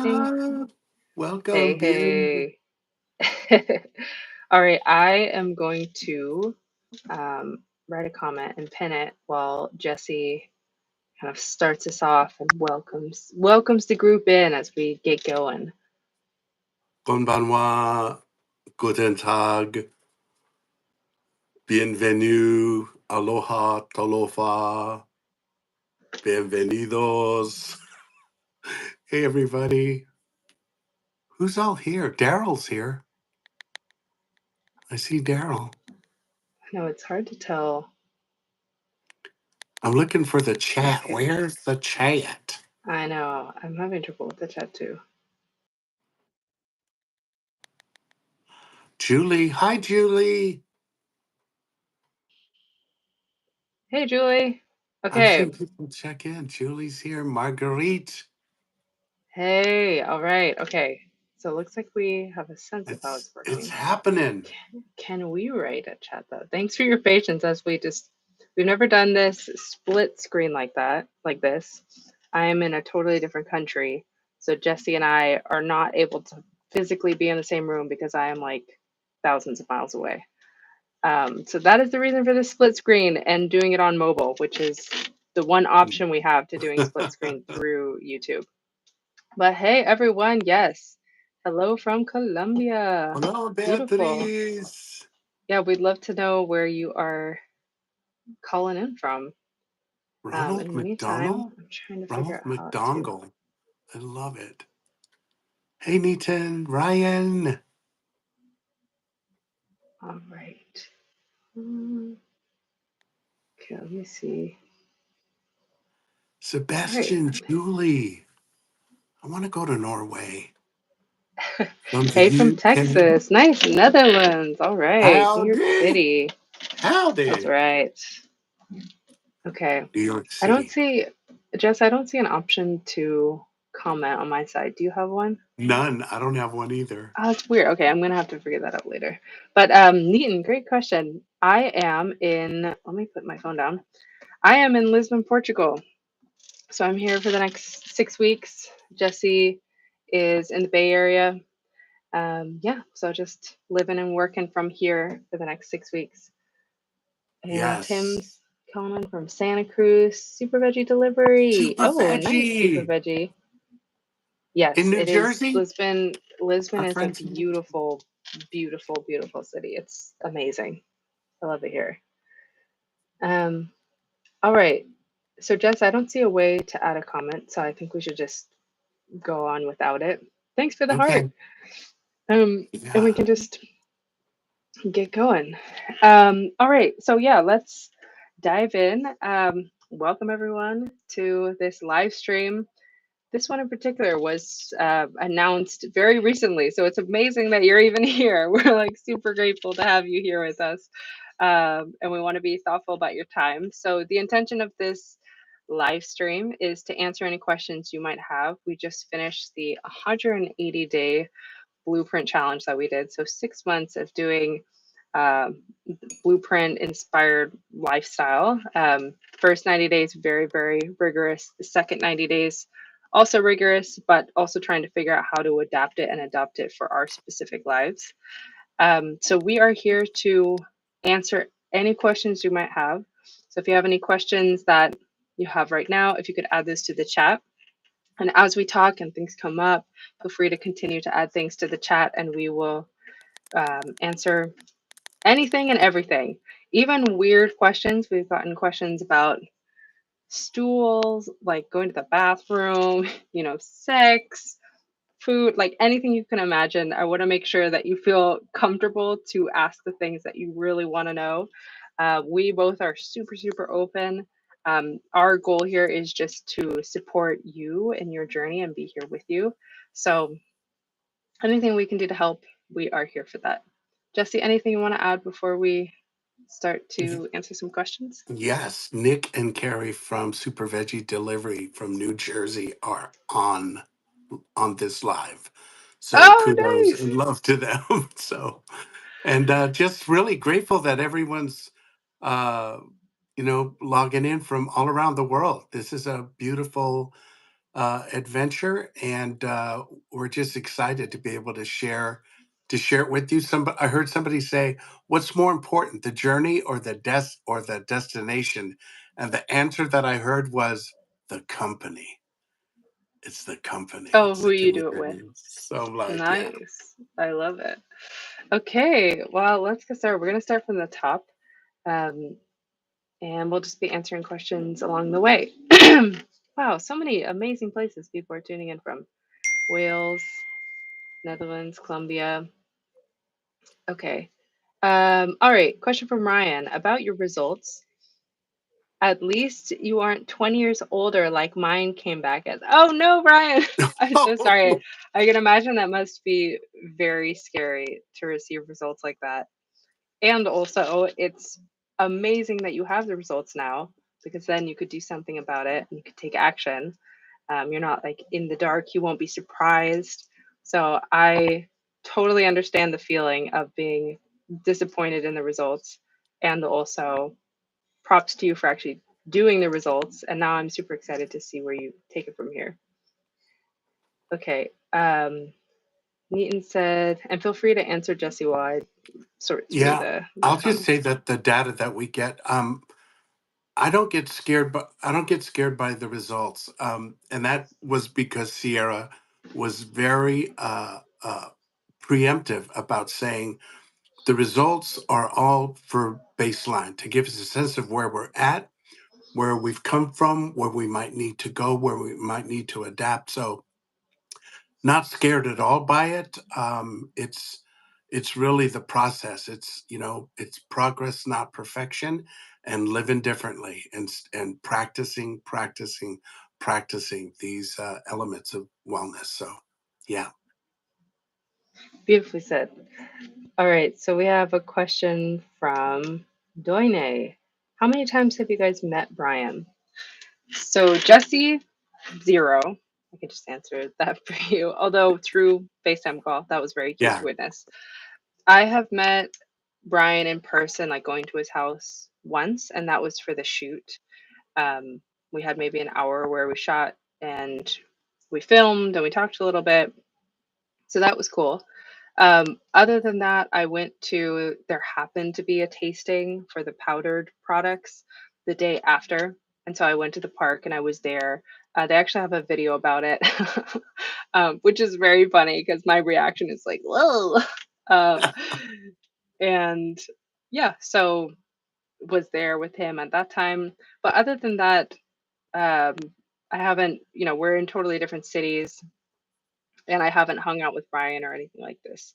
everything? up? Hey, Welcome, bien. hey. All right, I am going to write a comment and pin it while Jesse kind of starts us off and welcomes the group in as we get going. Konbanwa, guten Tag, bienvenue, aloha, talofa, bienvenidos. Hey, everybody. Who's all here? Daryl's here. I see Daryl. No, it's hard to tell. I'm looking for the chat. Okay, Where's the chat? I know. I'm having trouble with the chat too. Julie. Hi, Julie. Hey, Julie. I'm seeing Okay. people check in. Julie's here. Marguerite. Hey, all right. Okay. So it looks like we have a sense of how it's It's working. happening. Can we write a chat though? Thanks for your patience as we've never done this split screen like that, like this. I am in a totally different country. So Jesse and I are not able to physically be in the same room because I am like thousands of miles away. So that is the reason for the split screen and doing it on mobile, which is the one option we have to doing split screen through YouTube. But hey, everyone, yes. Hello from Colombia. Hello, Beautiful. Beatriz. Yeah, we'd love to know where you are calling in from. In Ronald the meantime, McDonald? I'm trying to figure Ronald out how to. McDonald. I love it. Hey, Neaton, Ryan, All right. Hmm, okay, let me see. All right. Sebastian, Julie. I want to go to Norway. From the Hey, from UK. Texas. Nice. Netherlands. All right. New York Howdy. City. That's Howdy. right. Okay. New York I don't City. see, Jess, I don't see an option to comment on my side. Do you have one? None. I don't have one either. Oh, it's weird. Okay, I'm gonna have to figure that out later. But Neaton, great question. I am in, let me put my phone down. I am in Lisbon, Portugal. So I'm here for the next 6 weeks. Jesse is in the Bay Area. Yeah, so just living and working from here for the next 6 weeks. And Yes. Tim's calling from Santa Cruz, Super Veggie Delivery. Super Oh, nice, Super Veggie. Veggie. In Yes, New it is Jersey? Lisbon. Lisbon Our is a friends in New Jersey. beautiful, beautiful, beautiful city. It's amazing. I love it here. Um, all right. So Jess, I don't see a way to add a comment, so I think we should just go on without it. Thanks for the heart. Okay. And we Yeah. can just get going. All right. So yeah, let's dive in. Welcome everyone to this live stream. This one in particular was announced very recently, so it's amazing that you're even here. We're like super grateful to have you here with us, and we want to be thoughtful about your time. So the intention of this live stream is to answer any questions you might have. We just finished the 180-day blueprint challenge that we did, so 6 months of doing um, blueprint inspired lifestyle. First 90 days, very, very rigorous. The second 90 days, also rigorous, but also trying to figure out how to adapt it and adopt it for our specific lives. So we are here to answer any questions you might have. So if you have any questions that you have right now, if you could add this to the chat. And as we talk and things come up, feel free to continue to add things to the chat and we will answer anything and everything, even weird questions. We've gotten questions about stools, like going to the bathroom, sex, food, like anything you can imagine. I want to make sure that you feel comfortable to ask the things that you really want to know. We both are super, super open. Our goal here is just to support you in your journey and be here with you. So, anything we can do to help, we are here for that. Jesse, anything you want to add before we start to answer some questions? Yes, Nick and Carrie from Super Veggie Delivery from New Jersey are on this live. So Oh, kudos nice. and love to them. So and just really grateful that everyone's uh logging in from all around the world. This is a beautiful adventure, and we're just excited to be able to share it with you. I heard somebody say, "What's more important, the journey or the destination?" And the answer that I heard was the company. It's the company. Oh, It's who the you do it journey. with. So I'm like, yeah, Nice. I love it. Okay, well, let's get started. We're going to start from the top, um, and we'll just be answering questions along the way. Wow, so many amazing places people are tuning in from. Wales, Netherlands, Colombia. Okay. All right, question from Ryan about your results. At least you aren't 20 years older like mine came back as. Oh no, Ryan. I'm so sorry. I can imagine that must be very scary to receive results like that. And also, it's amazing that you have the results now because then you could do something about it and you could take action. You're not like in the dark, you won't be surprised. So I totally understand the feeling of being disappointed in the results, and also props to you for actually doing the results. And now I'm super excited to see where you take it from here. Okay. Neaton said, and feel free to answer Jesse while I sort through yeah. the I'll just say comments. that the data that we get, I don't get scared, but I don't get scared by the results, and that was because Sierra was very preemptive about saying the results are all for baseline to give us a sense of where we're at, where we've come from, where we might need to go, where we might need to adapt. So not scared at all by it. It's really the process. It's it's progress, not perfection, and living differently and practicing these elements of wellness. So yeah, Beautifully said. All right, so we have a question from Doine. How many times have you guys met Brian? So Jesse, zero. I can just answer that for you. Although through FaceTime call, that was very cute to yeah, witness. I have met Brian in person, like going to his house once, and that was for the shoot. Um, we had maybe an hour where we shot and we filmed and we talked a little bit. So that was cool. Other than that, there happened to be a tasting for the powdered products the day after. And so I went to the park and I was there. They actually have a video about it, which is very funny because my reaction is like, whoa. Um, and yeah, so was there with him at that time. But other than that, um, I haven't, we're in totally different cities and I haven't hung out with Brian or anything like this.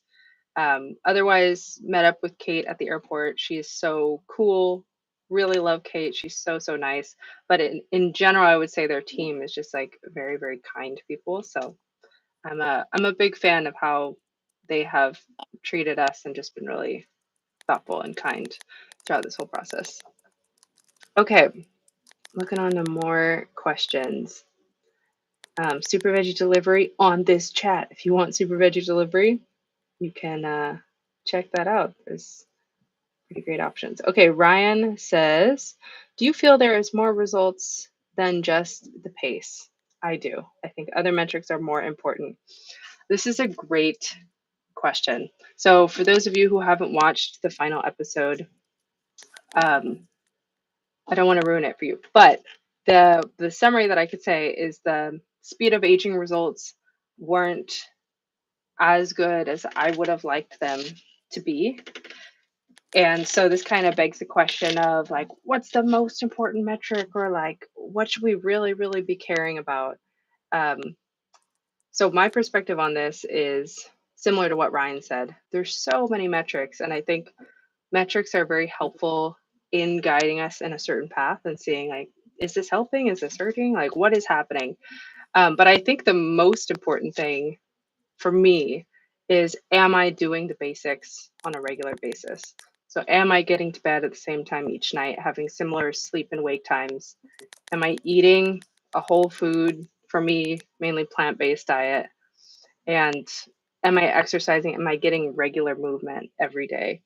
Otherwise, met up with Kate at the airport. She's so cool. Really love Kate. She's so, so nice. But in general, I would say their team is just like very, very kind people. So I'm a big fan of how they have treated us and just been really thoughtful and kind throughout this whole process. Okay, looking on to more questions. Super Veggie Delivery on this chat. If you want Super Veggie Delivery, you can check that out. There's pretty great options. Okay, Ryan says, do you feel there is more results than just the pace? I do. I think other metrics are more important. This is a great question. So, for those of you who haven't watched the final episode, um, I don't want to ruin it for you, but the summary that I could say is the speed of aging results weren't as good as I would have liked them to be. And so this kind of begs the question of like, what's the most important metric, or like, what should we really, really be caring about? Um, so my perspective on this is similar to what Ryan said. There's so many metrics, and I think metrics are very helpful in guiding us in a certain path and seeing like, is this helping? Is this hurting? Like, what is happening? But I think the most important thing for me is, am I doing the basics on a regular basis? So am I getting to bed at the same time each night, having similar sleep and wake times? Am I eating a whole food, for me, mainly plant-based diet? And am I exercising? Am I getting regular movement every day?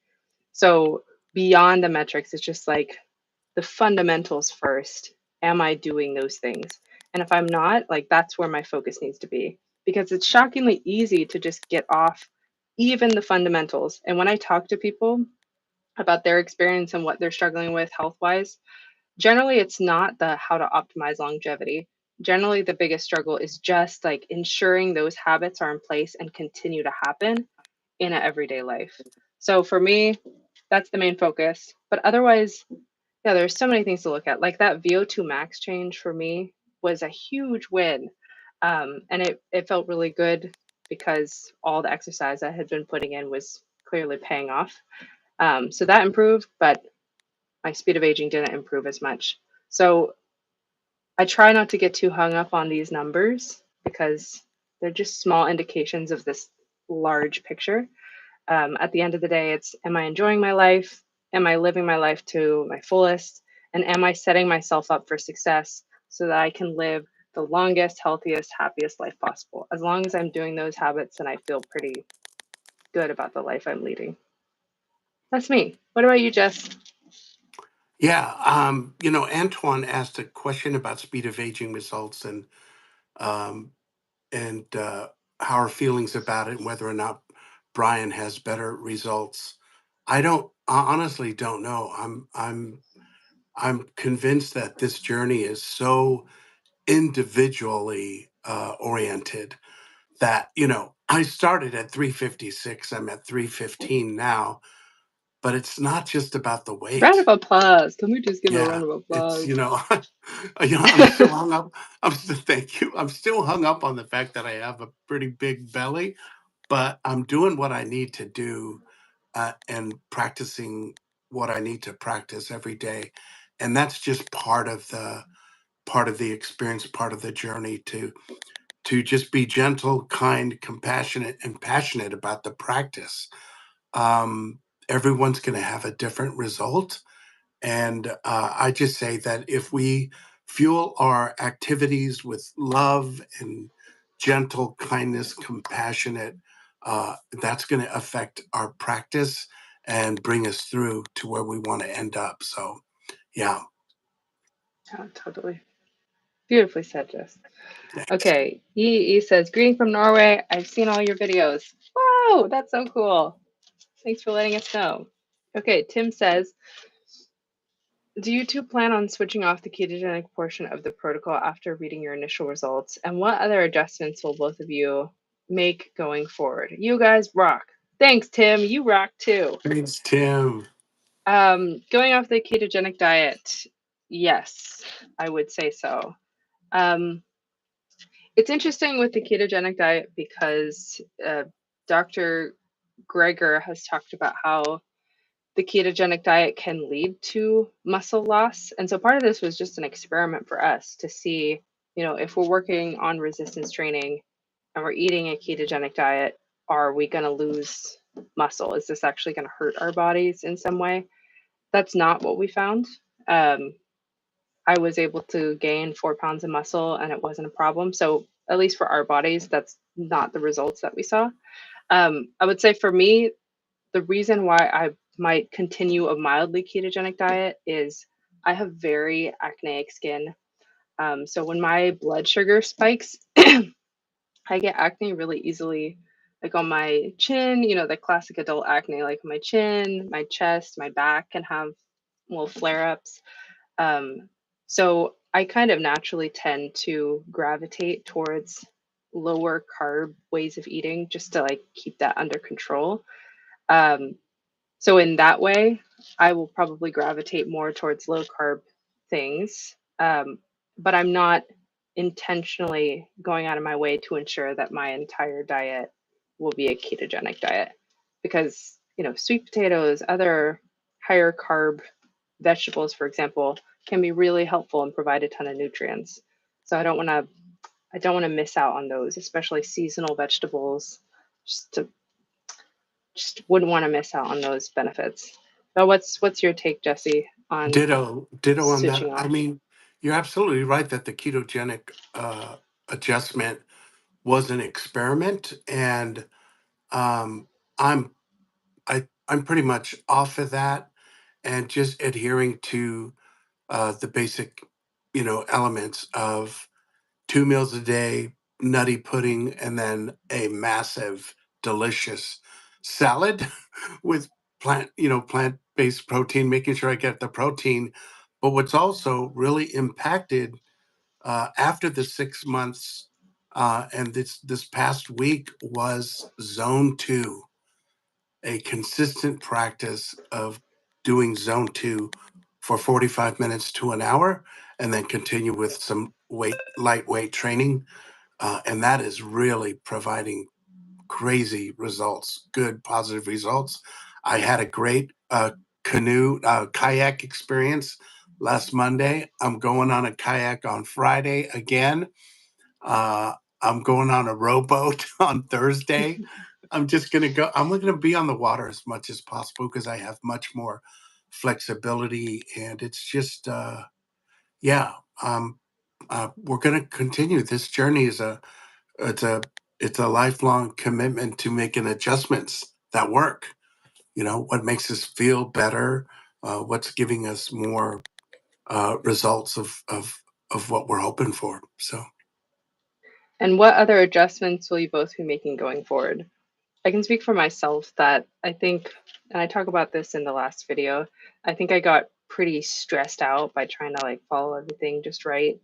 So beyond the metrics, it's just like the fundamentals first. Am I doing those things? And if I'm not, like that's where my focus needs to be because it's shockingly easy to just get off even the fundamentals. And when I talk to people about their experience and what they're struggling with health wise, generally it's not the how to optimize longevity. Generally, the biggest struggle is just like ensuring those habits are in place and continue to happen in a everyday life. So for me, that's the main focus. But otherwise, yeah, there's so many things to look at. Like that VO2 max change for me was a huge win. And it felt really good because all the exercise I had been putting in was clearly paying off. So that improved, but my speed of aging didn't improve as much. So I try not to get too hung up on these numbers because they're just small indications of this large picture. At the end of the day, it's am I enjoying my life? Am I living my life to my fullest? And am I setting myself up for success so that I can live the longest, healthiest, happiest life possible? As long as I'm doing those habits, then I feel pretty good about the life I'm leading. That's me. What about you, Jess? Yeah, Antoine asked a question about speed of aging results um, and how our feelings about it, and whether or not Brian has better results. I honestly don't know. I'm convinced that this journey is so individually oriented that I started at 356. I'm at 315 now, but it's not just about the Round of weight. applause. Can we just give a Yeah, round of it's applause? I'm still hung up. Thank you. I'm still hung up on the fact that I have a pretty big belly, but I'm doing what I need to do and practicing what I need to practice every day, and that's just part of the experience, part of the journey to just be gentle, kind, compassionate, and passionate about the practice. Um, Everyone's going to have a different result, and I just say that if we fuel our activities with love and gentle kindness, compassionate, that's going to affect our practice and bring us through to where we want to end up. So, yeah, Oh, totally. Beautifully said, Jess. thanks. Okay, E says, greeting from Norway. I've seen all your videos. Wow, that's so cool. Thanks for letting us know. Okay, Tim says, do you two plan on switching off the ketogenic portion of the protocol after reading your initial results? And what other adjustments will both of you make going forward? You guys rock. Thanks, Tim. You rock too. Thanks, Tim. Going off the ketogenic diet, yes, I would say so. Um, it's interesting with the ketogenic diet because Dr. Greger has talked about how the ketogenic diet can lead to muscle loss. And so part of this was just an experiment for us to see, if we're working on resistance training and we're eating a ketogenic diet, are we going to lose muscle? Is this actually going to hurt our bodies in some way? That's not what we found. Um, I was able to gain 4 pounds of muscle and it wasn't a problem. So, at least for our bodies, that's not the results that we saw. I would say for me, the reason why I might continue a mildly ketogenic diet is I have very acneic skin. So, when my blood sugar spikes, I get acne really easily, like on my chin, the classic adult acne, like my chin, my chest, my back can have little flare ups. So I kind of naturally tend to gravitate towards lower carb ways of eating just to like keep that under control. Um, so in that way, I will probably gravitate more towards low carb things. But I'm not intentionally going out of my way to ensure that my entire diet will be a ketogenic diet because, sweet potatoes, other higher carb vegetables, for example, can be really helpful and provide a ton of nutrients. So I don't want to miss out on those, especially seasonal vegetables. Just wouldn't want to miss out on those benefits. But what's your take, Jesse, on Ditto on that. switching I off? mean, you're absolutely right that the ketogenic adjustment was an experiment, and um, I'm I'm pretty much off of that and just adhering to the basic, elements of 2 meals a day, nutty pudding, and then a massive, delicious salad with plant-based protein, making sure I get the protein. But what's also really impacted after the 6 months and this past week was zone two, a consistent practice of doing zone two for 45 minutes to an hour, and then continue with some lightweight training. And that is really providing crazy results, good, positive results. I had a great kayak experience last Monday. I'm going on a kayak on Friday again. Uh, I'm going on a rowboat on Thursday. I'm just going to go. I'm going to be on the water as much as possible because I have much more flexibility. And it's just, yeah, we're going to continue. This journey is it's a, it's a lifelong commitment to making adjustments that work. What makes us feel better, what's giving us more results of what we're hoping for. So. And what other adjustments will you both be making going forward? I can speak for myself that I think, and I talk about this in the last video, I think I got pretty stressed out by trying to like follow everything just right.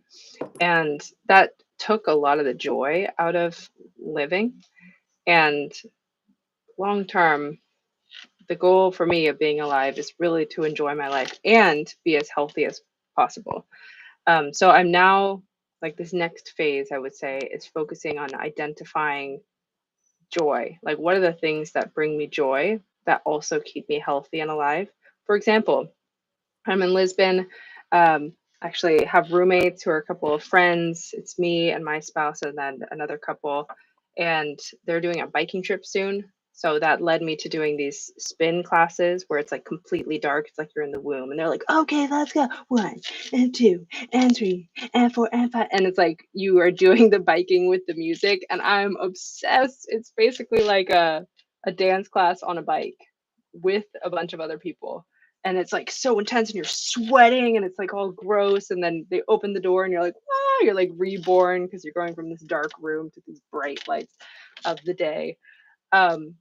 And that took a lot of the joy out of living. And long term, the goal for me of being alive is really to enjoy my life and be as healthy as possible. So I'm now like this next phase, I would say, is focusing on identifying joy. Like, what are the things that bring me joy that also keep me healthy and alive? For example, I'm in Lisbon. Um, actually have roommates who are a couple of friends. It's me and my spouse and then another couple, and they're doing a biking trip soon. So that led me to doing these spin classes where it's like completely dark. It's like you're in the womb, and they're like, "Okay, let's go. 1 and 2 and 3 and 4 and 5." And it's like you are doing the biking with the music, and I'm obsessed. It's basically like a dance class on a bike with a bunch of other people, and it's like so intense and you're sweating and it's like all gross, and then they open the door and you're like, wow, you're like reborn because you're going from this dark room to these bright lights of the day. um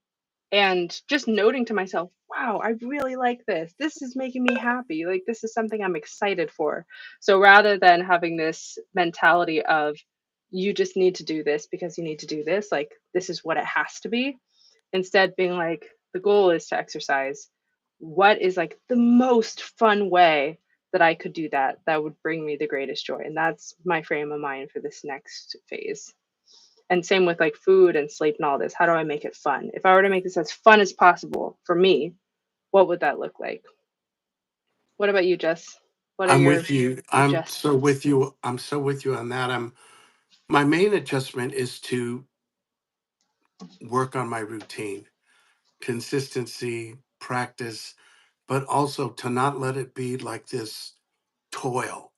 and just noting to myself, wow, I really like this is making me happy, like this is something I'm excited for. So rather than having this mentality of you just need to do this because you need to do this, like this is what it has to be, instead being like the goal is to exercise. What is like the most fun way that I could do that that would bring me the greatest joy? And that's my frame of mind for this next phase. And same with like food and sleep and all this. How do I make it fun? If I were to make this as fun as possible for me, what would that look like? What about you, Jess? What are I'm your with you. I'm so suggestions? with you. I'm so with you on that. My main adjustment is to work on my routine, consistency, practice, but also to not let it be like this toil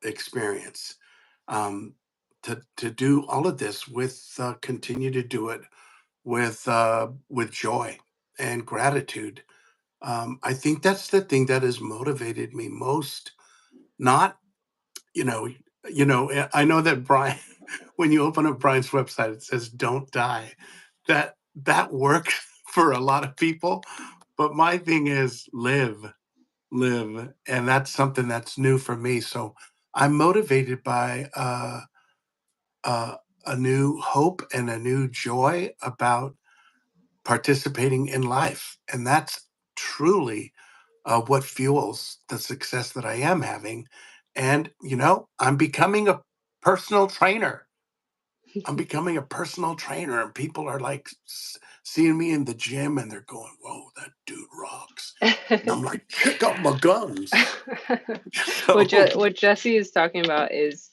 experience. Um, to do all of this with continue to do it with joy and gratitude. I think that's the thing that has motivated me most. Not you know, I know that Brian, when you open up Brian's website, it says "Don't die." That works for a lot of people, but my thing is live, and that's something that's new for me. So I'm motivated by uh, a new hope and a new joy about participating in life, and that's truly what fuels the success that I am having. And, I'm becoming a personal trainer. I'm becoming a personal trainer, and people are like seeing me in the gym and they're going, "Whoa, that dude rocks." And I'm like, "Kick up my guns." So, What Jesse is talking about is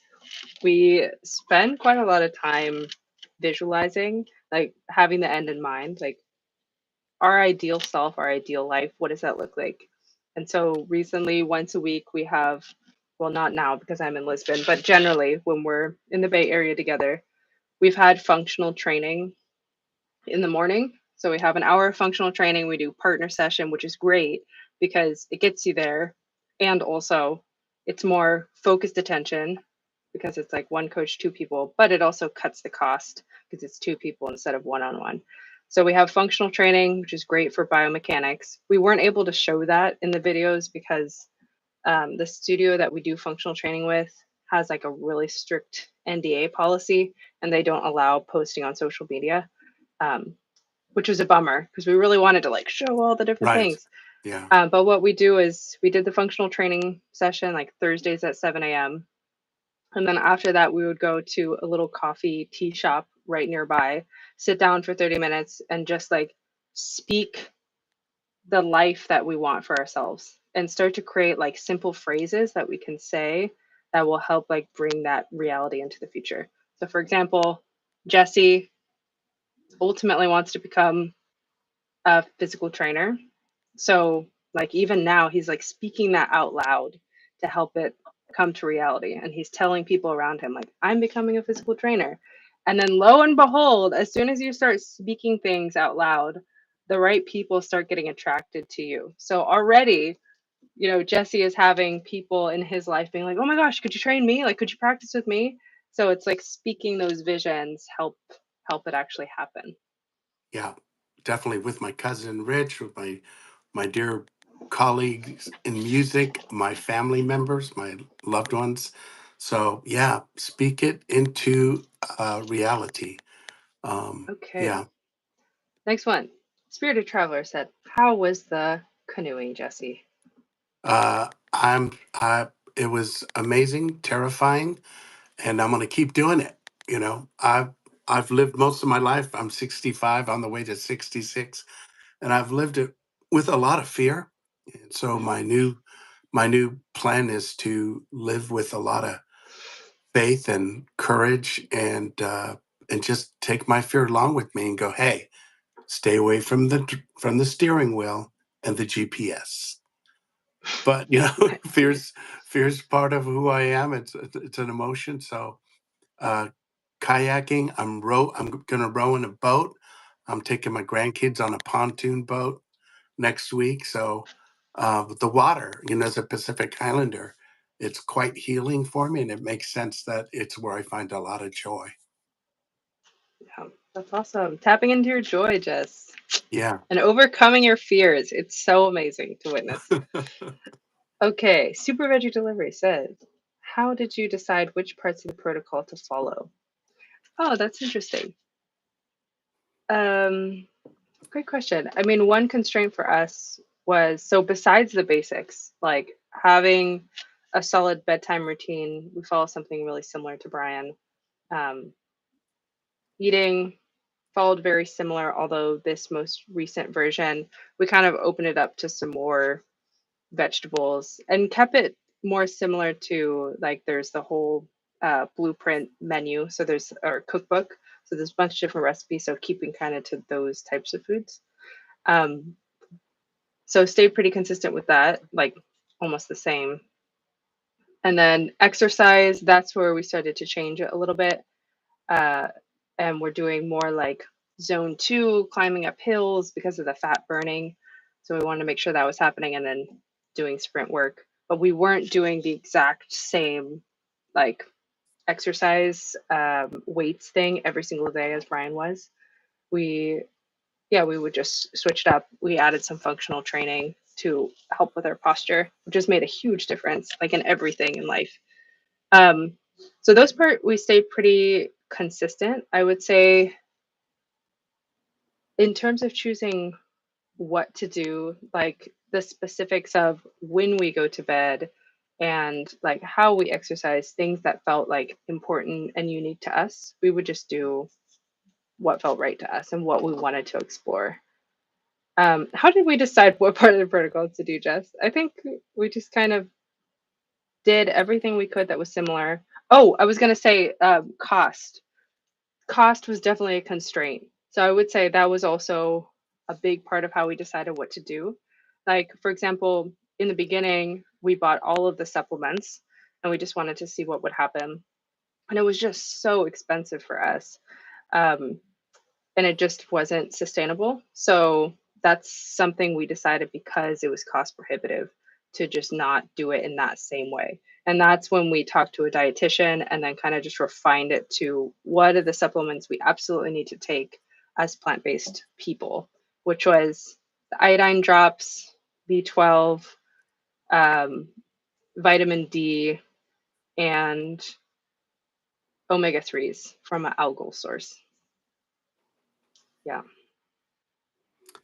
we spend quite a lot of time visualizing, like having the end in mind, like our ideal self, our ideal life. What does that look like? And so recently, once a week, we have, well, not now because I'm in Lisbon, but generally when we're in the Bay Area together, we've had functional training in the morning. So we have an hour of functional training. We do partner session, which is great because it gets you there. And also, it's more focused attention. because it's like one coach, two people, but it also cuts the cost because it's two people instead of one-on-one. So we have functional training, which is great for biomechanics. We weren't able to show that in the videos because the studio that we do functional training with has like a really strict NDA policy, and they don't allow posting on social media, um, which was a bummer because we really wanted to like show all the different Right. things. Yeah. But what we do is we did the functional training session like Thursdays at 7 a.m. And then after that, we would go to a little coffee tea shop right nearby, sit down for 30 minutes and just like speak the life that we want for ourselves and start to create like simple phrases that we can say that will help like bring that reality into the future. So for example, Jesse ultimately wants to become a physical trainer. So like even now he's like speaking that out loud to help it come to reality. And he's telling people around him, like, I'm becoming a physical trainer. And then lo and behold, as soon as you start speaking things out loud, the right people start getting attracted to you. So already, you know, Jesse is having people in his life being like, oh my gosh, could you train me? Like, could you practice with me? So it's like speaking those visions help it actually happen. Yeah. Definitely with my cousin Rich, with my dear colleagues in music, my family members, my loved ones. So yeah, speak it into reality. Okay. Yeah. Next one. Spirited Traveler said, how was the canoeing, Jesse? I it was amazing, terrifying, and I'm gonna keep doing it. You know, I've lived most of my life. I'm 65 on the way to 66, and I've lived it with a lot of fear. And so my new plan is to live with a lot of faith and courage, and just take my fear along with me and go, hey, stay away from the steering wheel and the GPS. But fear's part of who I am. It's an emotion. So uh, kayaking, I'm gonna row in a boat. I'm taking my grandkids on a pontoon boat next week. So with the water, as a Pacific Islander, it's quite healing for me, and it makes sense that it's where I find a lot of joy. Yeah, that's awesome. Tapping into your joy, Jess, Yeah. and overcoming your fears. It's so amazing to witness. Okay, Super Veggie Delivery says, how did you decide which parts of the protocol to follow? Oh, that's interesting. Um, Great question. I mean, one constraint for us was so besides the basics, like having a solid bedtime routine, we follow something really similar to Brian. Um, Eating followed very similar, although this most recent version, we kind of opened it up to some more vegetables and kept it more similar to like there's the whole blueprint menu. So there's our cookbook. So there's a bunch of different recipes. So keeping kind of to those types of foods. Um, So stayed pretty consistent with that, like almost the same. And then exercise, that's where we started to change it a little bit. Uh, and we're doing more like zone two, climbing up hills because of the fat burning. So we wanted to make sure that was happening and then doing sprint work. But we weren't doing the exact same like exercise weights thing every single day as Brian was. We yeah, we would just switch it up. We added some functional training to help with our posture, which has made a huge difference, like in everything in life. Um, so those part we stayed pretty consistent. I would say in terms of choosing what to do, like the specifics of when we go to bed and like how we exercise, things that felt like important and unique to us, we would just do what felt right to us and what we wanted to explore. How did we decide what part of the protocol to do, Jess? I think we just kind of did everything we could that was similar. Oh, I was going to say cost. Cost was definitely a constraint. So I would say that was also a big part of how we decided what to do. Like, for example, in the beginning, we bought all of the supplements and we just wanted to see what would happen. And it was just so expensive for us. Um, and it just wasn't sustainable. So that's something we decided because it was cost prohibitive to just not do it in that same way. And that's when we talked to a dietitian and then kind of just refined it to what are the supplements we absolutely need to take as plant-based people, which was the iodine drops, B12, um, vitamin D, and omega 3s from an algal source. Yeah.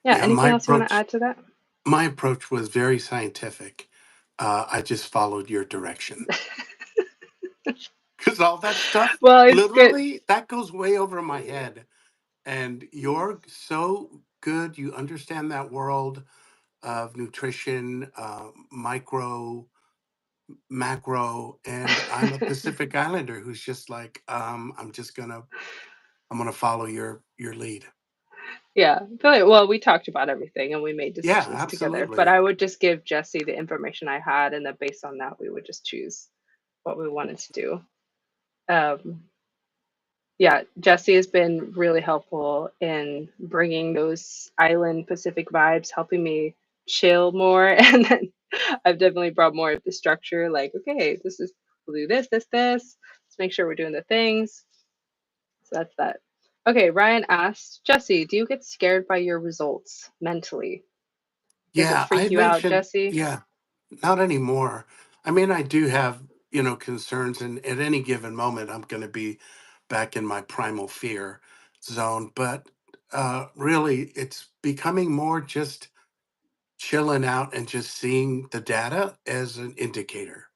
Yeah. Yeah, Anything else you want to add to that? my approach was very scientific. I just followed your direction because all that stuff, Well, it's good. literally, that goes way over my head. And you're so good. You understand that world of nutrition, micro, macro, and I'm a Pacific Islander who's just like, I'm gonna follow your lead. Yeah. Well, we talked about everything and we made Yeah, decisions together, but absolutely. I would just give Jesse the information I had, and then based on that, we would just choose what we wanted to do. Um, yeah, Jesse has been really helpful in bringing those island Pacific vibes, helping me chill more. And then I've definitely brought more of the structure, like, okay, we'll do this, this, this. Let's make sure we're doing the things. So that's that. Okay, Ryan asked, Jesse, do you get scared by your results mentally? Does it Yeah, I freak had you out, mentioned, Jesse? yeah, not anymore. I mean, I do have, concerns, and at any given moment, I'm going to be back in my primal fear zone. But really, it's becoming more just chilling out and just seeing the data as an indicator.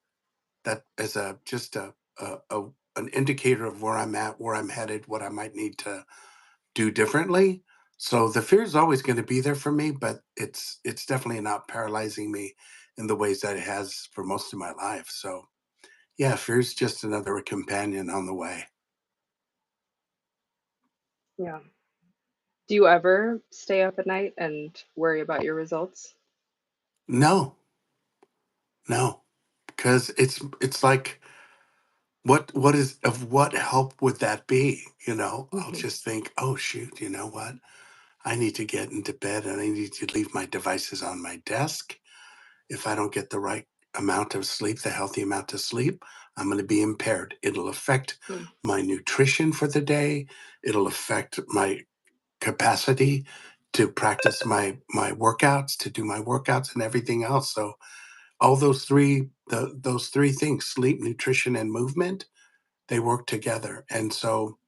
That as a just a an indicator of where I'm at, where I'm headed, what I might need to do differently. So the fear is always going to be there for me, but it's definitely not paralyzing me in the ways that it has for most of my life. So yeah, fear is just another companion on the way. Yeah. Do you ever stay up at night and worry about your results? No, no, because it's like what is of what help would that be? I'll Hmm. just think, oh shoot, you know what? I need to get into bed and I need to leave my devices on my desk. If I don't get the right amount of sleep, the healthy amount of sleep, I'm going to be impaired. It'll affect my nutrition for the day. It'll affect my capacity to practice my workouts, to do my workouts and everything else. So all those three things, sleep, nutrition, and movement, they work together. And so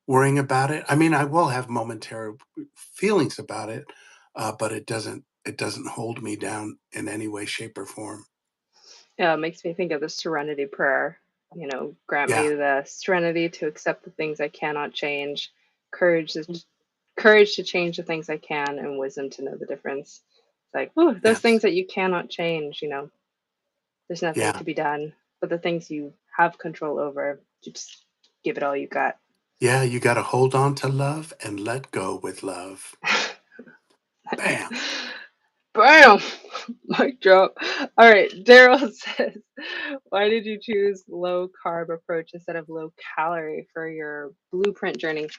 worrying about it, I mean, I will have momentary feelings about it, but it doesn't hold me down in any way, shape, or form. Yeah, it makes me think of the serenity prayer. Grant me Yeah. the serenity to accept the things I cannot change, courage to, courage to change the things I can, and wisdom to know the difference. It's like, ooh, those things Yes. that you cannot change, there's nothing Yeah. to be done. But the things you have control over, you just give it all you got. Yeah. You got to hold on to love and let go with love. Nice. Bam. Bam! Mic drop. All right, Daryl says, why did you choose low carb approach instead of low calorie for your blueprint journey?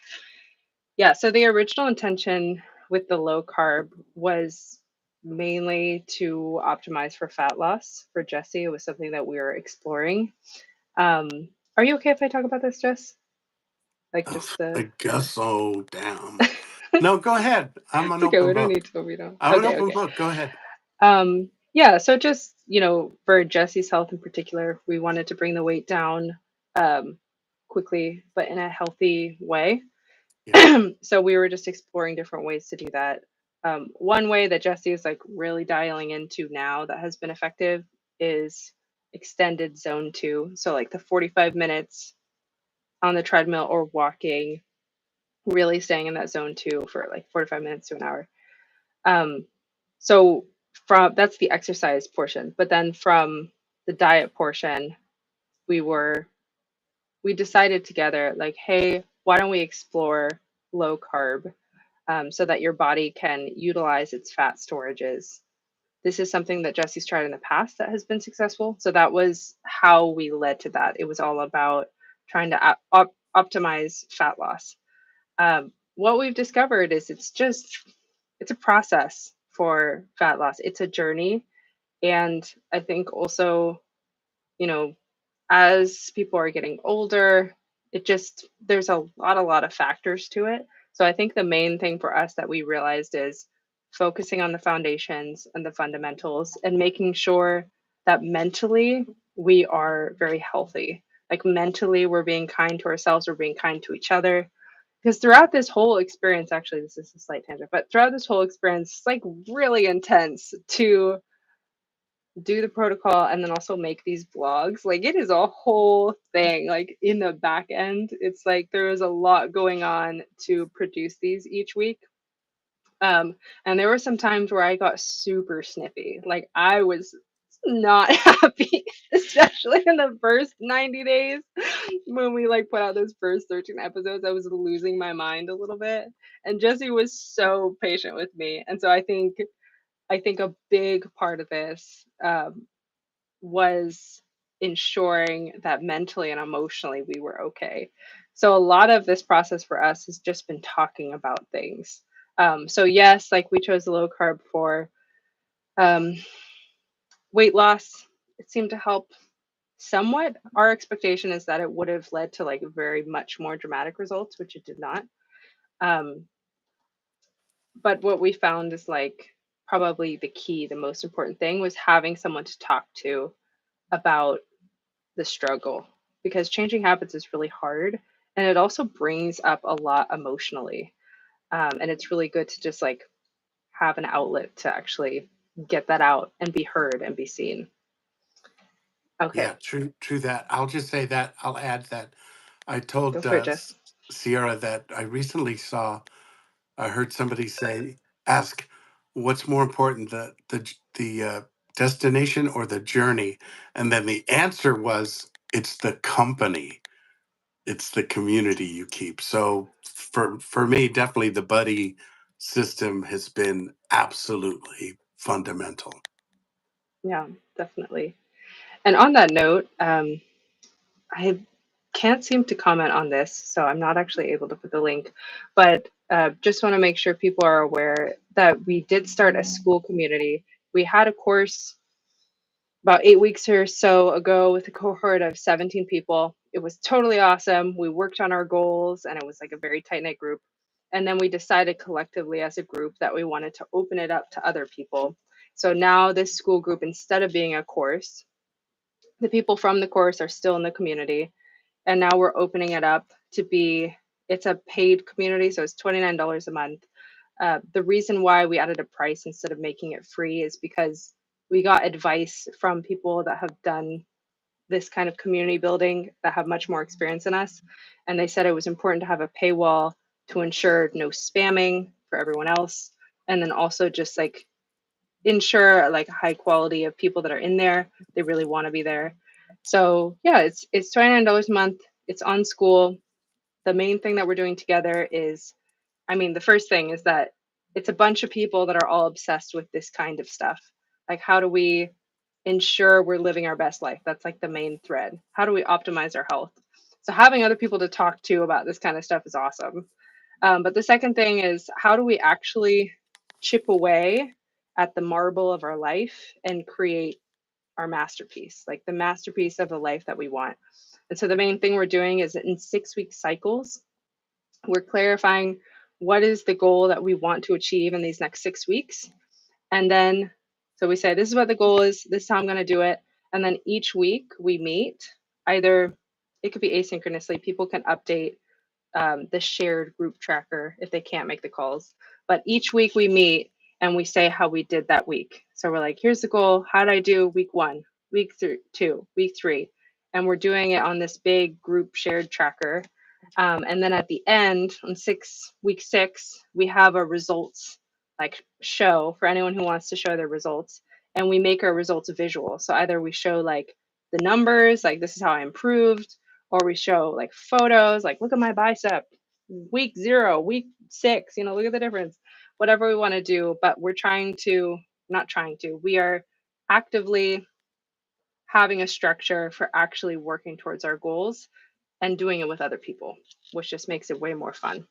Yeah, so the original intention with the low carb was mainly to optimize for fat loss for Jesse. It was something that we were exploring. Are you okay if I talk about this, Jess? Like Oh, just the I guess so. Damn. No, go ahead. I'm an It's okay, open we don't book. need to, we don't. I'm an Okay, open okay. book. Go ahead. Yeah, so just, for Jesse's health in particular, we wanted to bring the weight down um, quickly, but in a healthy way. Yeah. So we were just exploring different ways to do that. One way that Jesse is like really dialing into now that has been effective is extended zone two. So like the 45 minutes on the treadmill or walking, really staying in that zone two for like 45 minutes to an hour. Um, so from that's the exercise portion, but then from the diet portion, we were we decided together like, hey, why don't we explore low carb so that your body can utilize its fat storages. This is something that Jesse's tried in the past that has been successful. So that was how we led to that. It was all about trying to optimize fat loss. What we've discovered is it's a process for fat loss. It's a journey. And I think also, as people are getting older, it just, there's a lot of factors to it. So I think the main thing for us that we realized is focusing on the foundations and the fundamentals and making sure that mentally we are very healthy. Like mentally, we're being kind to ourselves, we're being kind to each other. Because throughout this whole experience, actually, this is a slight tangent, but throughout this whole experience, it's like really intense to do the protocol and then also make these vlogs. Like it is a whole thing. Like in the back end, it's like there is a lot going on to produce these each week. And there were some times where I got super snippy. Like I was not happy, especially in the first 90 days when we like put out those first 13 episodes. I was losing my mind a little bit. And Jesse was so patient with me. And so I think a big part of this was ensuring that mentally and emotionally we were okay. So a lot of this process for us has just been talking about things. So yes, like we chose low carb for um, weight loss. It seemed to help somewhat. Our expectation is that it would have led to like very much more dramatic results, which it did not. Um, but what we found is like probably the key, the most important thing was having someone to talk to about the struggle, because changing habits is really hard and it also brings up a lot emotionally. And it's really good to just like have an outlet to actually get that out and be heard and be seen. Yeah, Okay, true that. I'll just say that I'll add that I go told for it, Jess. Sierra that I recently saw. I heard somebody ask, "What's more important, the destination or the journey?" And then the answer was, "It's the company, it's the community you keep." So for me, definitely the buddy system has been absolutely fundamental. Yeah, definitely. And on that note, I can't seem to comment on this, so I'm not actually able to put the link, but just want to make sure people are aware that we did start a school community. We had a course about 8 weeks or so ago with a cohort of 17 people. It was totally awesome. We worked on our goals and it was like a very tight knit group. And then we decided collectively as a group that we wanted to open it up to other people. So now, this school group, instead of being a course, the people from the course are still in the community. And now we're opening it up to be, it's a paid community. So it's $29 a month. The reason why we added a price instead of making it free is because we got advice from people that have done this kind of community building that have much more experience than us. And they said it was important to have a paywall to ensure no spamming for everyone else. And then also just like ensure like a high quality of people that are in there. They really want to be there. So yeah, it's $29 a month. It's on school. The main thing that we're doing together is, I mean, the first thing is that it's a bunch of people that are all obsessed with this kind of stuff. Like, how do we ensure we're living our best life? That's like the main thread. How do we optimize our health? So, having other people to talk to about this kind of stuff is awesome. But the second thing is, how do we actually chip away at the marble of our life and create our masterpiece, like the masterpiece of the life that we want? And so, the main thing we're doing is in 6 week cycles, we're clarifying what is the goal that we want to achieve in these next 6 weeks. And then, so we say, this is what the goal is, this is how I'm going to do it. And then each week we meet, either it could be asynchronously, people can update the shared group tracker if they can't make the calls. But each week we meet and we say how we did that week. So we're like, here's the goal. How did I do week one, week two, week three? And we're doing it on this big group shared tracker. And then at the end, on week six, we have a results like show for anyone who wants to show their results. And we make our results visual. So either we show like the numbers, like this is how I improved, or we show like photos, like look at my bicep, week zero, week six, look at the difference, whatever we want to do. But we're trying to, not trying to, we are actively having a structure for actually working towards our goals and doing it with other people, which just makes it way more fun.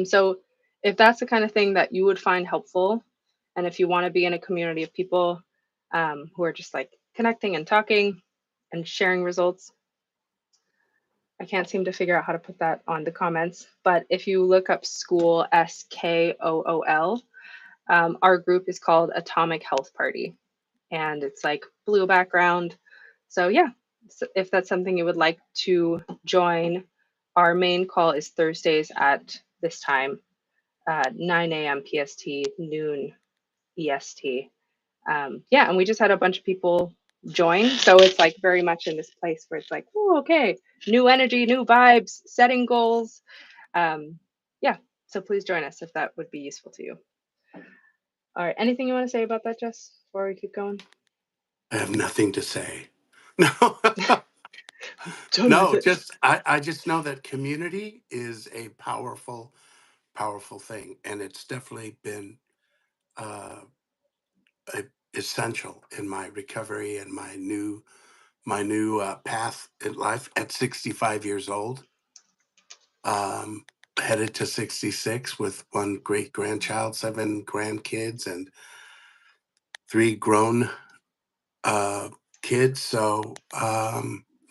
So if that's the kind of thing that you would find helpful, and if you want to be in a community of people who are just like connecting and talking and sharing results. I can't seem to figure out how to put that on the comments, but if you look up school, SKOOL, our group is called Atomic Health Party, and it's like blue background. So yeah, so if that's something you would like to join, our main call is Thursdays at this time, 9 a.m. PST, noon EST. Yeah, and we just had a bunch of people join, so it's like very much in this place where it's like, oh, okay, new energy, new vibes, setting goals. Yeah, so please join us if that would be useful to you. All right, anything you want to say about that, Jess, before we keep going? I have nothing to say. No, Done with no, it. just I just know that community is a powerful, powerful thing, and it's definitely been uh, essential in my recovery and my new path in life at 65 years old. Um, Headed to 66 with one great grandchild, seven grandkids, and three grown uh, kids. So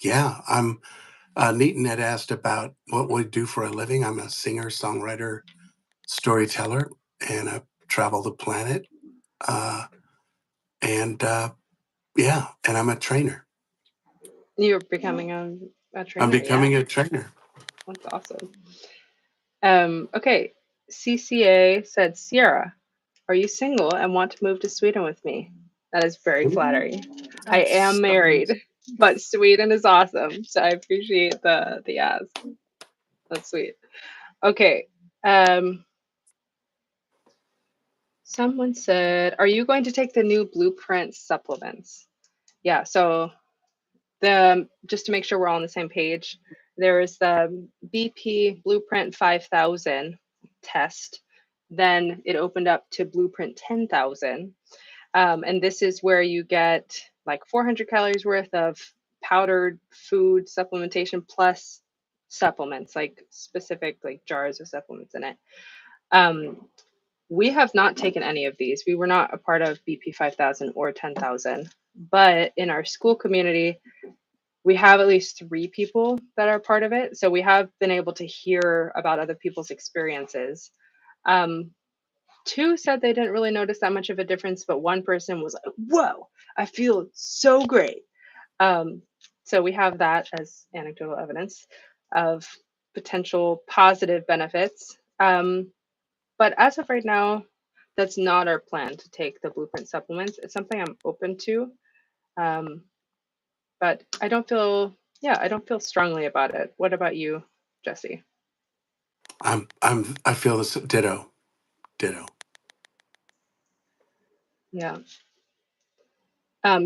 yeah, I'm. Neaton had asked about what we do for a living. I'm a singer, songwriter, storyteller, and I travel the planet. Uh, and yeah, and I'm a trainer. You're becoming a I'm trainer, yeah. becoming a trainer. That's awesome. Okay, CCA said, Sierra, are you single and want to move to Sweden with me? That is very Ooh, flattering. I that's am so married, nice. but Sweden is awesome, so I appreciate the ask. That's sweet. Okay. Um, Someone said, are you going to take the new Blueprint supplements? Yeah, so the just to make sure we're all on the same page, there is the BP Blueprint 5000 test. Then it opened up to Blueprint 10,000. And this is where you get like 400 calories worth of powdered food supplementation plus supplements, like specific like jars of supplements in it. Um, we have not taken any of these. We were not a part of BP 5000 or 10,000, but in our school community, we have at least three people that are part of it. So we have been able to hear about other people's experiences. Um, Two said they didn't really notice that much of a difference, but one person was like, whoa, I feel so great. Um, so we have that as anecdotal evidence of potential positive benefits. But as of right now, that's not our plan to take the Blueprint supplements. It's something I'm open to. Um, but I don't feel strongly about it. What about you, Jesse? I feel this ditto, ditto. Yeah.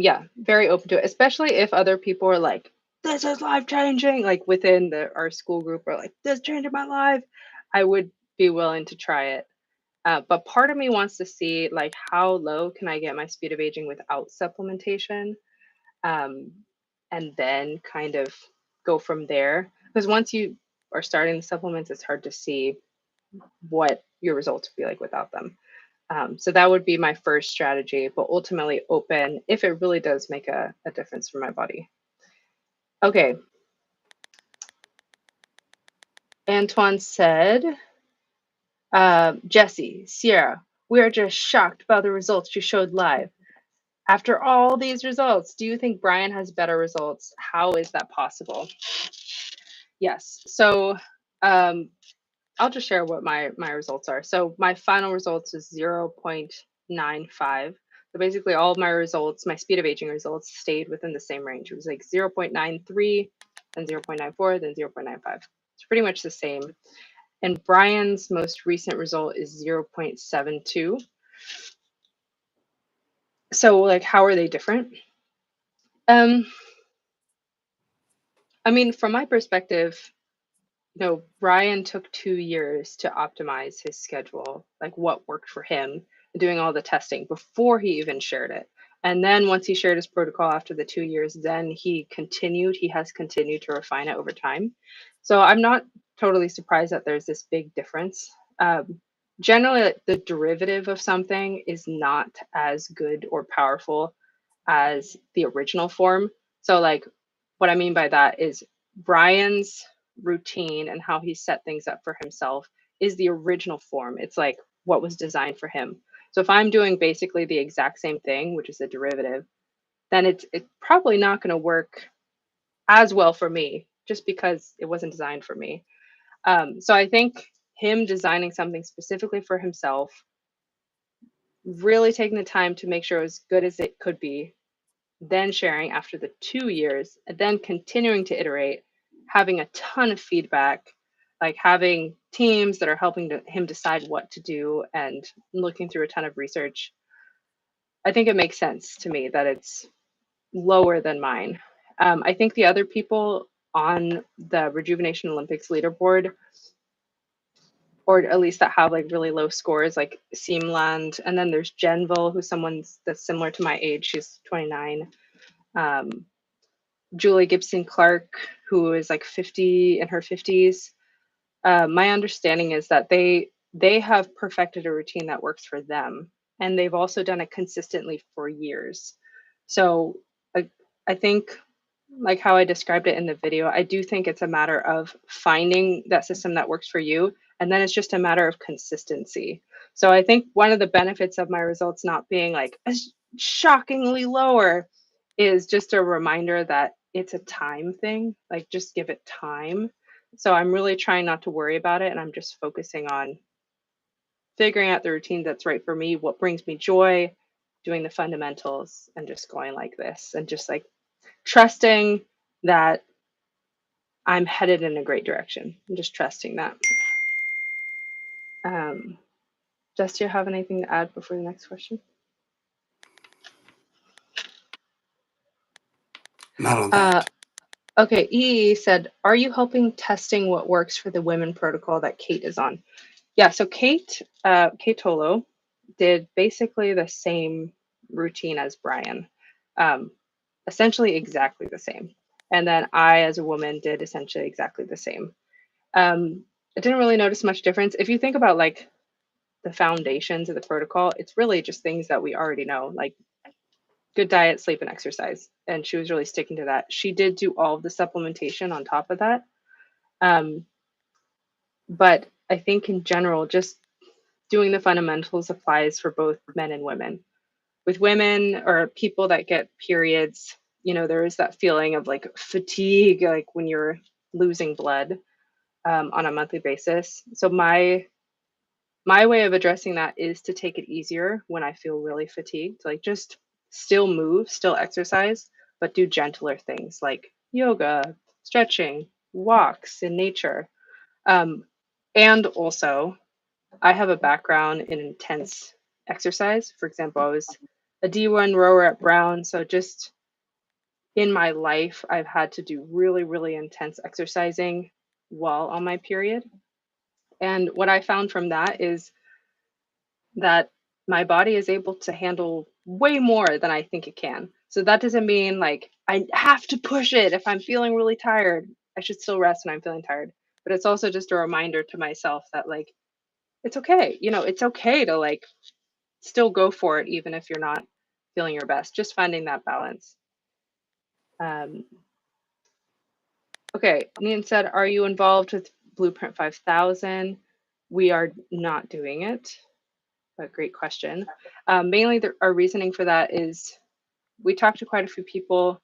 Yeah, very open to it, especially if other people are like, this is life changing, like within our school group are like, this changed my life. I would be willing to try it. But part of me wants to see like how low can I get my speed of aging without supplementation? Um, and then kind of go from there. Because once you are starting the supplements, it's hard to see what your results would be like without them. So that would be my first strategy, but ultimately open if it really does make a difference for my body. Okay. Antoine said, Jesse, Sierra, we are just shocked by the results you showed live. After all these results, do you think Brian has better results? How is that possible? Yes. So um, I'll just share what my results are. So my final results is 0.95. So basically all of my results, my speed of aging results stayed within the same range. It was like 0.93, then 0.94, then 0.95. It's pretty much the same. And Brian's most recent result is 0.72. So like how are they different? Um, I mean, from my perspective, no, Brian took 2 years to optimize his schedule, like what worked for him, doing all the testing before he even shared it. And then once he shared his protocol after the 2 years, then he has continued to refine it over time. So I'm not totally surprised that there's this big difference. Generally, like, the derivative of something is not as good or powerful as the original form. So, like, what I mean by that is Brian's routine and how he set things up for himself is the original form. It's like what was designed for him. So if I'm doing basically the exact same thing, which is a derivative, then it's probably not going to work as well for me just because it wasn't designed for me. So I think him designing something specifically for himself, really taking the time to make sure it was good as it could be, then sharing after the 2 years, and then continuing to iterate, having a ton of feedback, like having teams that are helping him decide what to do and looking through a ton of research. I think it makes sense to me that it's lower than mine. I think the other people on the Rejuvenation Olympics leaderboard, or at least that have like really low scores, like Seamland, and then there's Jenville, who's someone that's similar to my age. She's 29. Um, Julie Gibson Clark, who is like 50 in her 50s. My understanding is that they have perfected a routine that works for them, and they've also done it consistently for years. So I think, like how I described it in the video, I do think it's a matter of finding that system that works for you, and then it's just a matter of consistency. So I think one of the benefits of my results not being like shockingly lower is just a reminder that it's a time thing. Like, just give it time. So I'm really trying not to worry about it, and I'm just focusing on figuring out the routine that's right for me, what brings me joy, doing the fundamentals, and just going like this, and just like trusting that I'm headed in a great direction. I'm just trusting that. Jess, do you have anything to add before the next question? Not on that. Okay, EE said, are you helping testing what works for the women protocol that Kate is on? Yeah, so Kate Tolo did basically the same routine as Brian, essentially exactly the same. And then I, as a woman, did essentially exactly the same. I didn't really notice much difference. If you think about like the foundations of the protocol, it's really just things that we already know, like good diet, sleep, and exercise. And she was really sticking to that. She did do all of the supplementation on top of that. But I think in general, just doing the fundamentals applies for both men and women. With women or people that get periods, there is that feeling of like fatigue, like when you're losing blood on a monthly basis. So my way of addressing that is to take it easier when I feel really fatigued. Like, just still move, still exercise, but do gentler things like yoga, stretching, walks in nature. And also, I have a background in intense exercise. For example, I was a D1 rower at Brown. So just in my life, I've had to do really, really intense exercising while on my period. And what I found from that is that my body is able to handle way more than I think it can. So that doesn't mean like I have to push it. If I'm feeling really tired, I should still rest when I'm feeling tired. But it's also just a reminder to myself that like it's okay. It's okay to like still go for it even if you're not feeling your best. Just finding that balance. Um, okay, Nian said, are you involved with Blueprint 5000? We are not doing it. A great question. Mainly, our reasoning for that is we talked to quite a few people.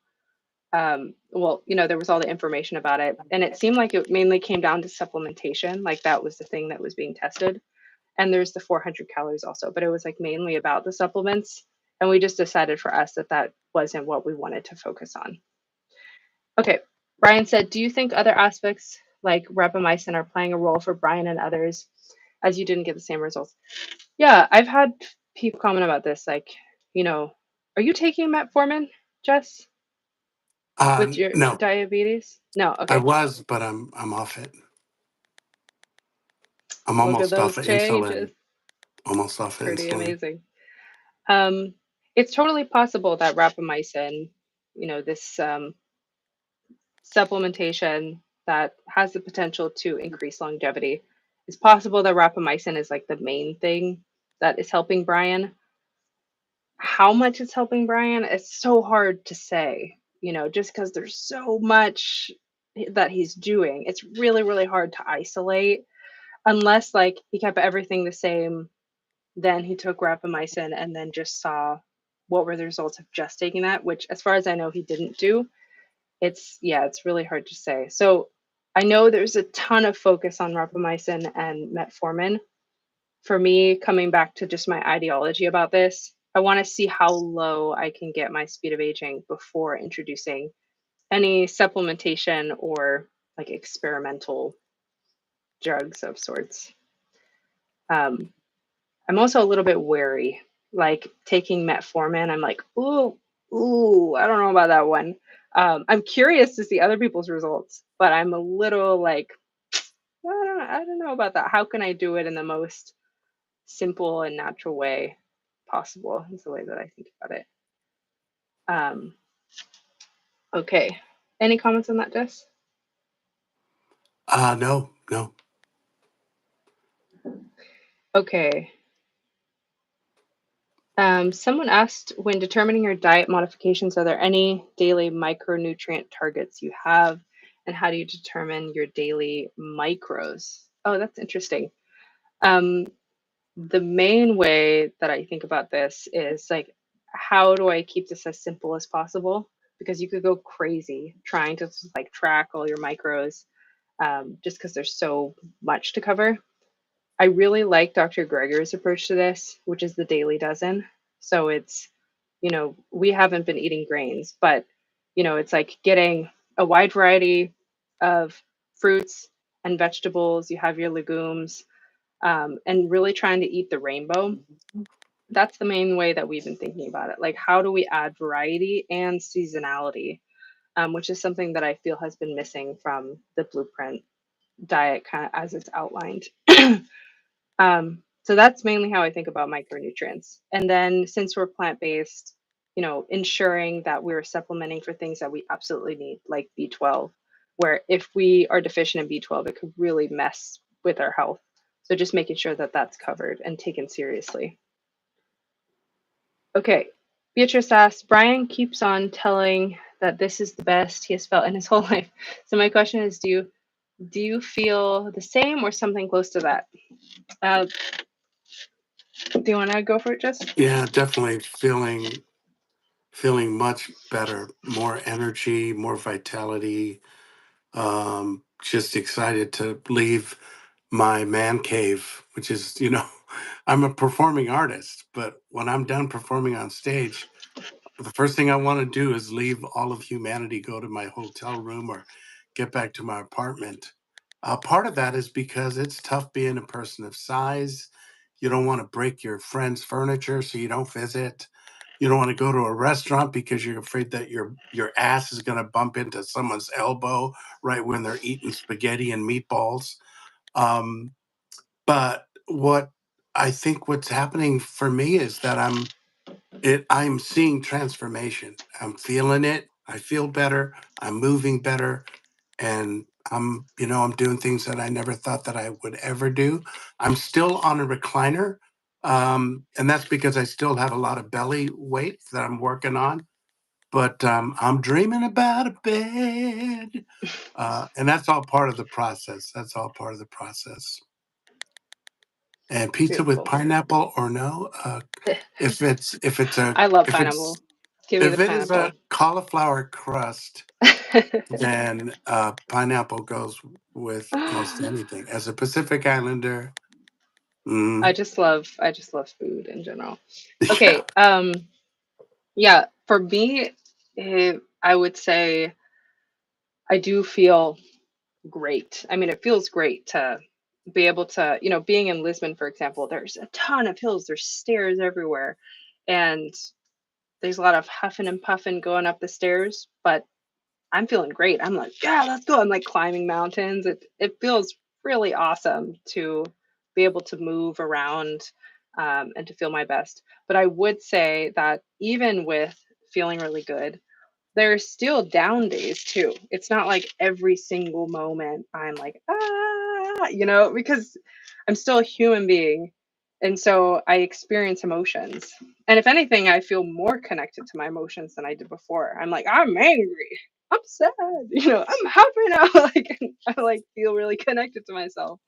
Well, there was all the information about it, and it seemed like it mainly came down to supplementation. Like, that was the thing that was being tested. And there's the 400 calories also, but it was like mainly about the supplements. And we just decided for us that that wasn't what we wanted to focus on. Okay, Brian said, do you think other aspects like rapamycin are playing a role for Brian and others as you didn't get the same results? Yeah, I've had people comment about this, like, are you taking metformin, Jess, with your No, diabetes? No, I okay. was, but I'm off it. I'm Look at almost off those of changes. insulin. Almost off of Pretty insulin. amazing. It's totally possible that rapamycin, this supplementation that has the potential to increase longevity, it's possible that rapamycin is like the main thing that is helping Brian. How much it's helping Brian, it's so hard to say. just because there's so much that he's doing. It's really, really hard to isolate unless like he kept everything the same, then he took rapamycin and then just saw what were the results of just taking that, which as far as I know he didn't do. It's really hard to say. So I know there's a ton of focus on rapamycin and metformin. For me, coming back to just my ideology about this, I want to see how low I can get my speed of aging before introducing any supplementation or like experimental drugs of sorts. Um, I'm also a little bit wary, like taking metformin. I'm like, ooh, I don't know about that one. I'm curious to see other people's results, but I'm a little like, I don't know about that. How can I do it in the most simple and natural way possible? Is the way that I think about it. Um, okay. Any comments on that, Jess? No, no. Okay. Someone asked, when determining your diet modifications, are there any daily micronutrient targets you have, and how do you determine your daily micros? Oh, that's interesting. Um, the main way that I think about this is like, how do I keep this as simple as possible? Because you could go crazy trying to just, like track all your micros, just because there's so much to cover. I really like Dr. Greger's approach to this, which is the daily dozen. So it's, we haven't been eating grains, but, it's like getting a wide variety of fruits and vegetables. You have your legumes, and really trying to eat the rainbow. That's the main way that we've been thinking about it. Like, how do we add variety and seasonality, which is something that I feel has been missing from the blueprint diet, kind of as it's outlined. So that's mainly how I think about micronutrients. And then since we're plant-based, ensuring that we're supplementing for things that we absolutely need, like B12, where if we are deficient in B12, it could really mess with our health. So just making sure that that's covered and taken seriously. Okay. Beatrice asks, Brian keeps on telling that this is the best he has felt in his whole life. So my question is, do you feel the same or something close to that? Uh, do you want to go for it, Jess? Yeah, definitely feeling much better, more energy, more vitality. Just excited to leave my man cave, which is, I'm a performing artist, but when I'm done performing on stage, the first thing I want to do is leave all of humanity, go to my hotel room or get back to my apartment. Part of that is because it's tough being a person of size. You don't want to break your friend's furniture, so you don't visit. You don't want to go to a restaurant because you're afraid that your ass is going to bump into someone's elbow right when they're eating spaghetti and meatballs. Um, but what I think what's happening for me is that I'm seeing transformation. I'm feeling it. I feel better. I'm moving better. And I'm doing things that I never thought that I would ever do. I'm still on a recliner. And that's because I still have a lot of belly weight that I'm working on. But I'm dreaming about a bed. And that's all part of the process. That's all part of the process. And pizza with Beautiful. pineapple or no? If it's if it's a I love if it's pineapple. Give me the If it is a pineapple. cauliflower crust, then pineapple goes with most anything. As a Pacific Islander, I mm, just love I just love food in general. yeah, Okay, yeah, for me, I would say I do feel great. I mean, it feels great to be able to, being in Lisbon, for example, there's a ton of hills, there's stairs everywhere, and there's a lot of huffing and puffing going up the stairs, but I'm feeling great. I'm like, yeah, let's go. I'm like climbing mountains. It feels really awesome to be able to move around, and to feel my best. But I would say that even with feeling really good, there's still down days too. It's not like every single moment I'm like, because I'm still a human being. And so I experience emotions. And if anything, I feel more connected to my emotions than I did before. I'm like, I'm angry. I'm sad. I'm happy now. Like I like feel really connected to myself.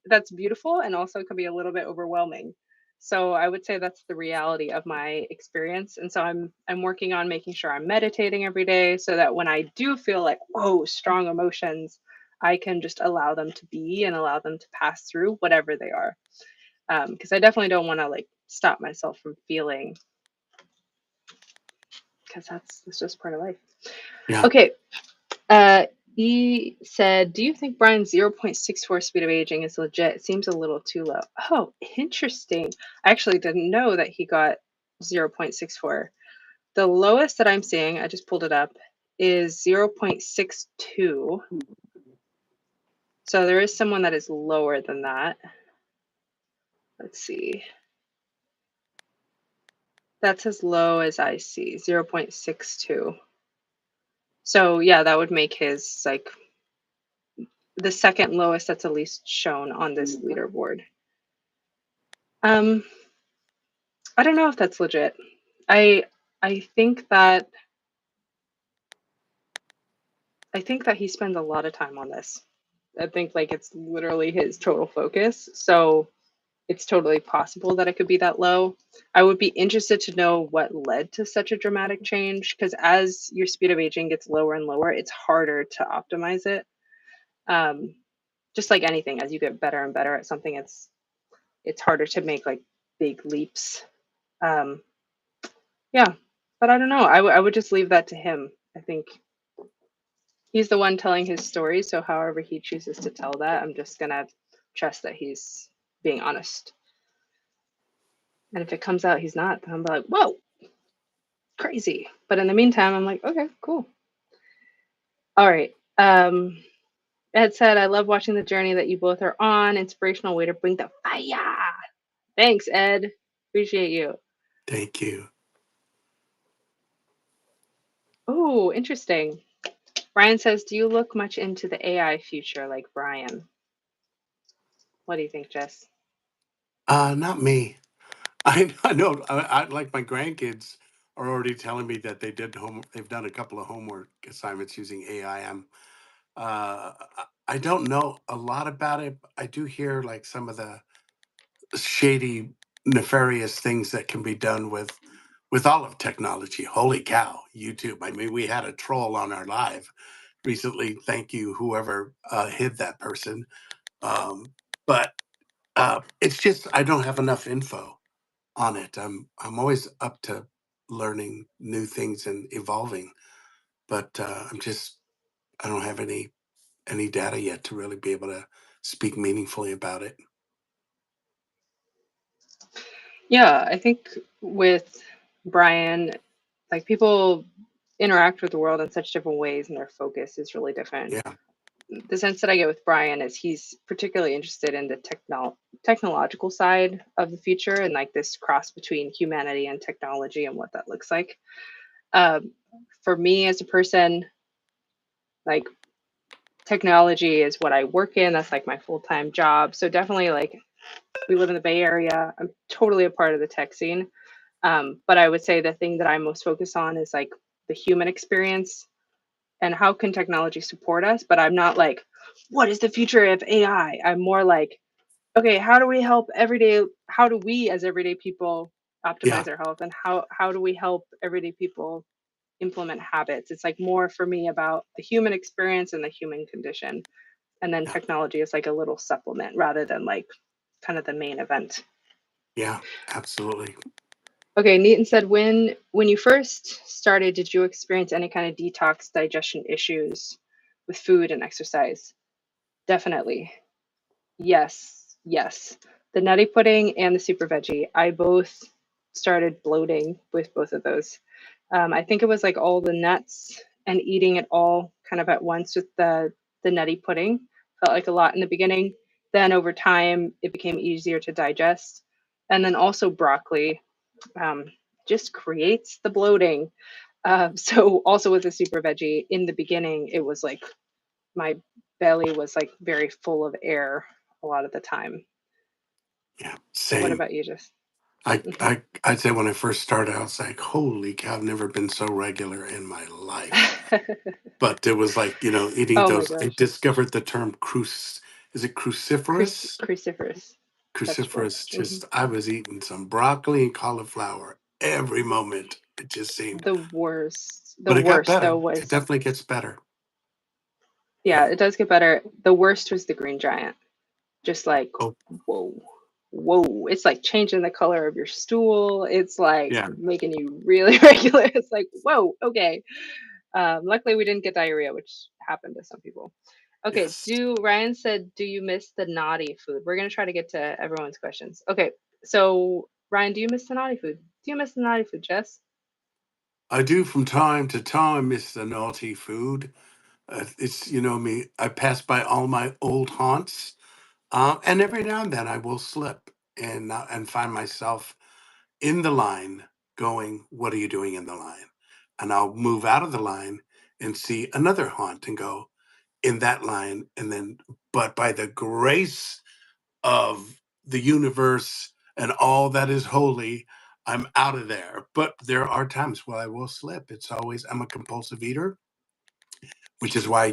That's beautiful and also can be a little bit overwhelming. So I would say that's the reality of my experience. And so I'm working on making sure I'm meditating every day so that when I do feel like, whoa, strong emotions, I can just allow them to be and allow them to pass through whatever they are. Because I definitely don't want to like stop myself from feeling, because that's just part of life. Yeah. Okay. He said, "Do you think Brian's 0.64 speed of aging is legit? It seems a little too low." Oh, interesting. I actually didn't know that he got 0.64. The lowest that I'm seeing, I just pulled it up, is 0.62. So there is someone that is lower than that. Let's see. That's as low as I see, 0.62. So yeah, that would make his like the second lowest that's at least shown on this leaderboard. Um, I don't know if that's legit. I I think that I think that he spends a lot of time on this. I think like it's literally his total focus. So it's totally possible that it could be that low. I would be interested to know what led to such a dramatic change because as your speed of aging gets lower and lower, it's harder to optimize it. Um, just like anything, as you get better and better at something, it's harder to make like big leaps. Um, yeah, but I don't know. I would just leave that to him. I think he's the one telling his story, so however he chooses to tell that, I'm just gonna trust that he's being honest. And if it comes out he's not, then I'm like, whoa, crazy. But in the meantime, I'm like, okay, cool. All right. Ed said, I love watching the journey that you both are on. Inspirational way to bring the fire. Thanks, Ed. Appreciate you. Thank you. Oh, interesting. Brian says, do you look much into the AI future like Brian? What do you think, Jess? Not me. I know. I like my grandkids are already telling me that they've done a couple of homework assignments using AI. I don't know a lot about it. But I do hear like some of the shady, nefarious things that can be done with all of technology. Holy cow, YouTube. I mean, we had a troll on our live recently. Thank you, whoever hid that person. But it's just I don't have enough info on it. I'm always up to learning new things and evolving, but I don't have any data yet to really be able to speak meaningfully about it. Yeah, I think with Brian, like people interact with the world in such different ways and their focus is really different. Yeah, The sense that I get with Brian is he's particularly interested in the technological side of the future and like this cross between humanity and technology and what that looks like. Um, for me as a person, like technology is what I work in. That's like my full-time job. So definitely like we live in the Bay Area. I'm totally a part of the tech scene. But I would say the thing that I'm most focused on is like the human experience and how can technology support us. But I'm not like, what is the future of AI? I'm more like, okay, how do we as everyday people yeah, optimize our health and how do we help everyday people implement habits? It's like more for me about the human experience and the human condition. And then yeah, technology is like a little supplement rather than like kind of the main event. yeah, absolutely. Okay, Neaton said, when you first started, did you experience any kind of detox digestion issues with food and exercise? Definitely. Yes, yes. The nutty pudding and the super veggie. I both started bloating with both of those. I think it was like all the nuts and eating it all kind of at once with the nutty pudding. Felt like a lot in the beginning. Then over time, it became easier to digest. And then also broccoli um, just creates the bloating. So also with the super veggie, in the beginning, it was like my belly was like very full of air a lot of the time. Yeah. What Same. about you, Jess? I'd say when I first started, I was like, "Holy cow! I've never been so regular in my life." But it was like, eating Oh my those. I gosh. discovered the term is it cruciferous? Cruciferous vegetables. Cruciferous. Just I was eating some broccoli and cauliflower every moment. It just seemed, The worst. The but it got worst better. though It was, definitely gets better. yeah, Yeah. it does get better. The worst was the green giant. Just like, Oh, whoa, whoa. It's like changing the color of your stool. It's like yeah. making you really regular. It's like, whoa, okay. Luckily, we didn't get diarrhea, which happened to some people. Okay, Yes. Ryan said, do you miss the naughty food? We're going to try to get to everyone's questions. Okay, so Ryan, do you miss the naughty food? Do you miss the naughty food, Jess? I do from time to time miss the naughty food. It's me. I pass by all my old haunts, and every now and then I will slip and find myself in the line, going, "What are you doing in the line?" And I'll move out of the line and see another haunt and go in that line, and then, but by the grace of the universe and all that is holy, I'm out of there. But there are times where I will slip. It's always I'm a compulsive eater, which is why I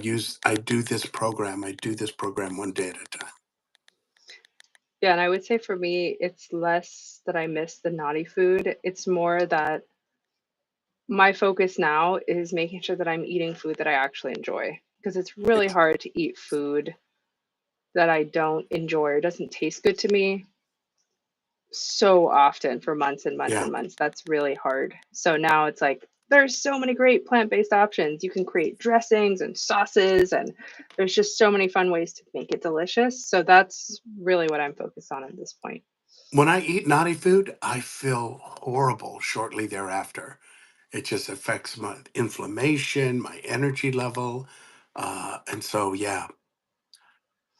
do this program. I do this program one day at a time. Yeah, and I would say for me, it's less that I miss the naughty food. It's more that my focus now is making sure that I'm eating food that I actually enjoy because it's really Yes. hard to eat food that I don't enjoy or doesn't taste good to me so often for months and months Yeah. and months. That's really hard. So now it's like there's so many great plant-based options. You can create dressings and sauces, and there's just so many fun ways to make it delicious. So that's really what I'm focused on at this point. When I eat naughty food, I feel horrible shortly thereafter. It just affects my inflammation, my energy level. And so, yeah,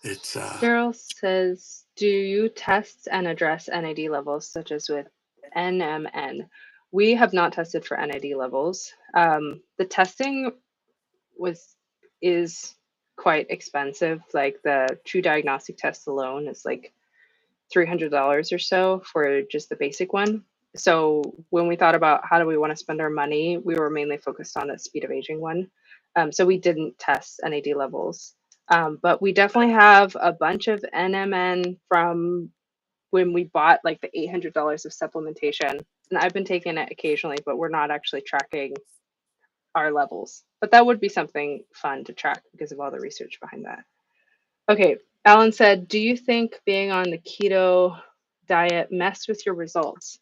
it's, Cheryl says, do you test and address NAD levels such as with NMN? We have not tested for NAD levels. The testing was is quite expensive. Like the True Diagnostic test alone is like $300 or so for just the basic one. So when we thought about how do we want to spend our money, we were mainly focused on the speed of aging one. So we didn't test NAD levels. But we definitely have a bunch of NMN from when we bought like the $800 of supplementation. And I've been taking it occasionally, but we're not actually tracking our levels. But that would be something fun to track because of all the research behind that. Okay, Alan said, do you think being on the keto diet messed with your results?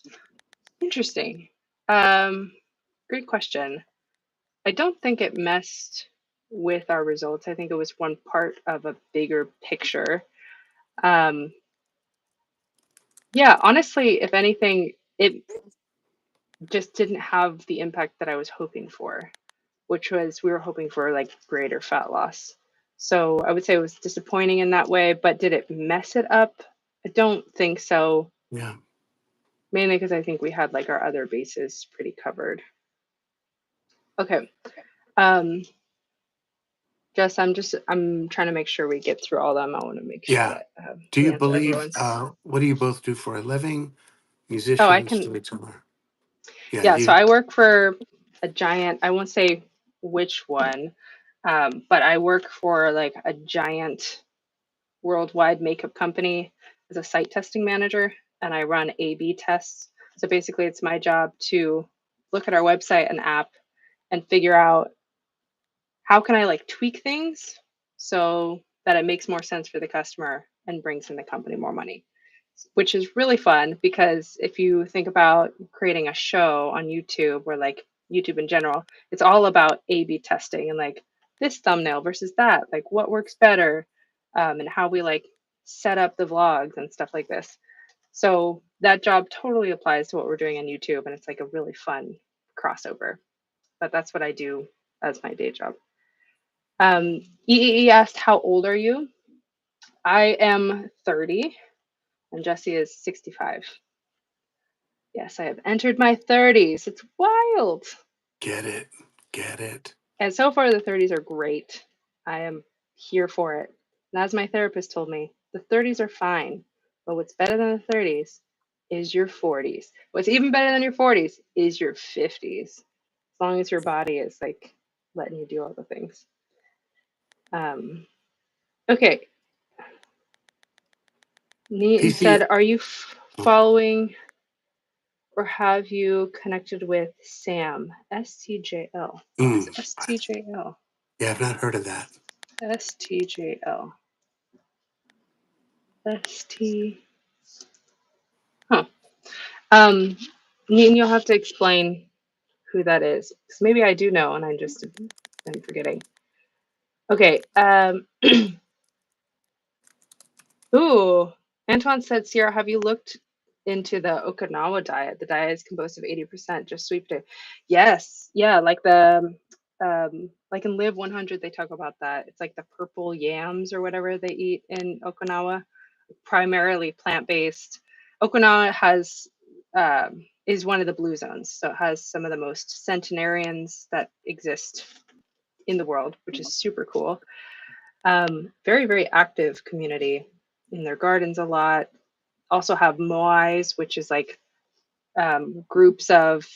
Interesting. Um, Great question. I don't think it messed with our results. I think it was one part of a bigger picture. Um, yeah, honestly, if anything, it just didn't have the impact that I was hoping for, which was we were hoping for like greater fat loss. So I would say it was disappointing in that way, but did it mess it up? I don't think so, yeah. mainly because I think we had like our other bases pretty covered. Okay. Um, Jess, I'm trying to make sure we get through all of them. I want to make sure Yeah. that Do we you answer believe, everyone's. what do you both do for a living? Oh, I Musician, can. storyteller? Yeah, Yeah, so you, I work for a giant, I won't say which one, but I work for like a giant worldwide makeup company as a site testing manager, and I run A/B tests. So basically, it's my job to look at our website and app and figure out how can I like tweak things so that it makes more sense for the customer and brings in the company more money, which is really fun because if you think about creating a show on YouTube or like YouTube in general, it's all about A/B testing and like this thumbnail versus that, like what works better, and how we like set up the vlogs and stuff like this. So that job totally applies to what we're doing on YouTube, and it's like a really fun crossover. But that's what I do as my day job. EEE asked, "How old are you?" I am 30, and Jesse is 65. Yes, I have entered my 30s. It's wild. get it. Get it. And so far, the 30s are great. I am here for it. And as my therapist told me, the 30s are fine, But what's better than the 30s is your 40s. What's even better than your 40s is your 50s. As long as your body is like letting you do all the things. Um, okay. Neaton PC. said, are you Oh, following or have you connected with Sam? STJL. What is mm, STJL? yeah, I've not heard of that. STJL. ST. Huh. Um, Neaton, you'll have to explain who that is. Because maybe I do know and I'm forgetting. Okay. Ooh, Antoine said, Sierra, have you looked into the Okinawa diet? The diet is composed of 80% just sweet potato. Yes, yeah, like in Live 100, they talk about that. It's like the purple yams or whatever they eat in Okinawa, primarily plant-based. Okinawa is one of the blue zones, so it has some of the most centenarians that exist in the world, which is super cool. Very, very active community in their gardens a lot. Also have moais, which is like groups of,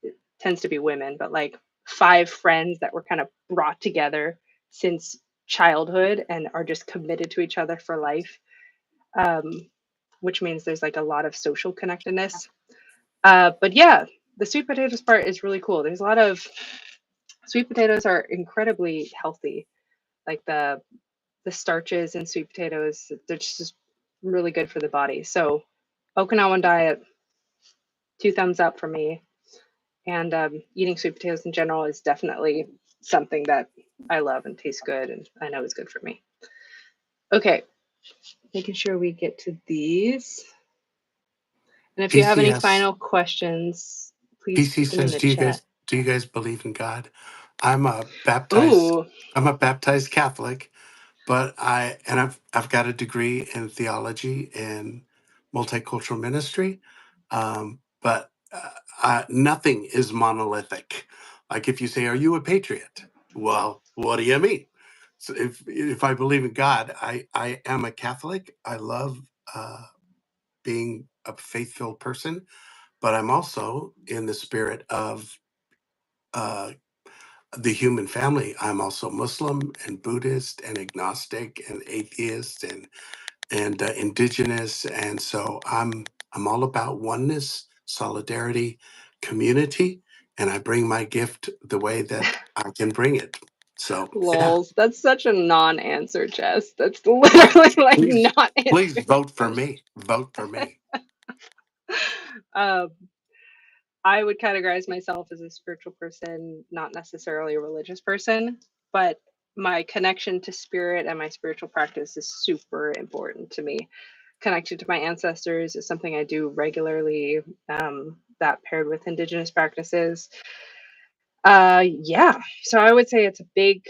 it tends to be women, but like 5 friends that were kind of brought together since childhood and are just committed to each other for life, um, which means there's like a lot of social connectedness. But yeah, the sweet potatoes part is really cool. There's a lot of sweet potatoes are incredibly healthy. Like the starches in sweet potatoes, they're just really good for the body. So Okinawan diet, 2 thumbs up for me. And eating sweet potatoes in general is definitely something that I love and tastes good, and I know is good for me. Okay, making sure we get to these. And if you have any PCS. final questions, please PC put them in says, the chat. do you guys believe in God? I'm a baptized Ooh, I'm a baptized Catholic, but I've got a degree in theology and multicultural ministry. But nothing is monolithic. Like if you say, "Are you a patriot?" Well, what do you mean? So if I believe in God, I am a Catholic. I love uh, being a faith-filled person, but I'm also in the spirit of uh, the human family. I'm also Muslim and Buddhist and agnostic and atheist and indigenous, and so I'm all about oneness, solidarity, community, and I bring my gift the way that I can bring it. So yeah, lols. That's such a non-answer, Jess. That's well, literally like please not please answering the vote for question. me. Vote for me. Um, I would categorize myself as a spiritual person, not necessarily a religious person, but my connection to spirit and my spiritual practice is super important to me. Connected to my ancestors is something I do regularly, that paired with indigenous practices. Yeah, so I would say it's a big.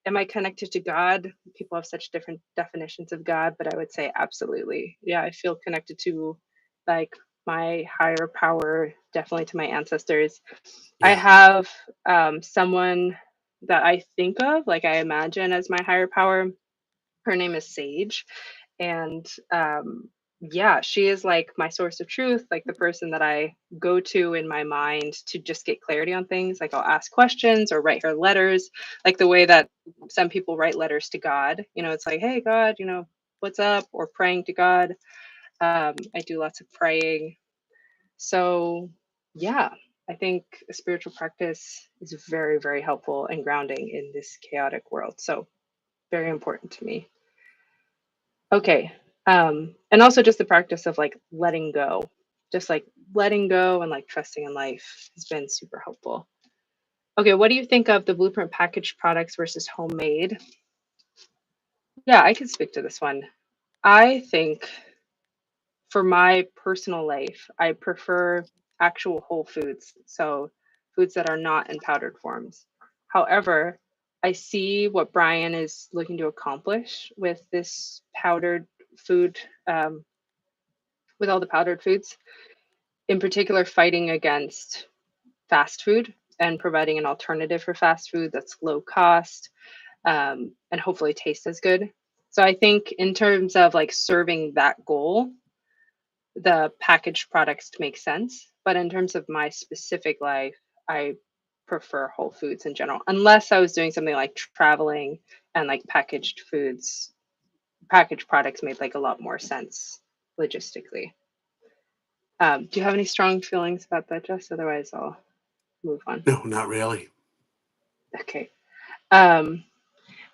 Am I connected to God? People have such different definitions of God, but I would say absolutely. Yeah, I feel connected to like my higher power, definitely to my ancestors. I Yeah. have someone that I think of, like I imagine as my higher power. Her name is Sage, and yeah, she is like my source of truth, like the person that I go to in my mind to just get clarity on things. Like I'll ask questions or write her letters, like the way that some people write letters to God. It's like, hey God, what's up, or praying to God. I do lots of praying. So yeah, I think a spiritual practice is very, very helpful and grounding in this chaotic world. So very important to me. Okay. And also just the practice of like letting go, just like letting go and like trusting in life has been super helpful. Okay, what do you think of the blueprint packaged products versus homemade? Yeah, I can speak to this one. I think for my personal life, I prefer actual whole foods, so foods that are not in powdered forms. However, I see what Brian is looking to accomplish with this powdered food, um, with all the powdered foods, in particular, fighting against fast food and providing an alternative for fast food that's low cost, and hopefully tastes as good. So I think in terms of like serving that goal, the packaged products make sense. But in terms of my specific life, I prefer whole foods in general, unless I was doing something like traveling and like packaged products made like a lot more sense logistically. Do you have any strong feelings about that, Jess? Otherwise, I'll move on. No, not really. Okay. Um,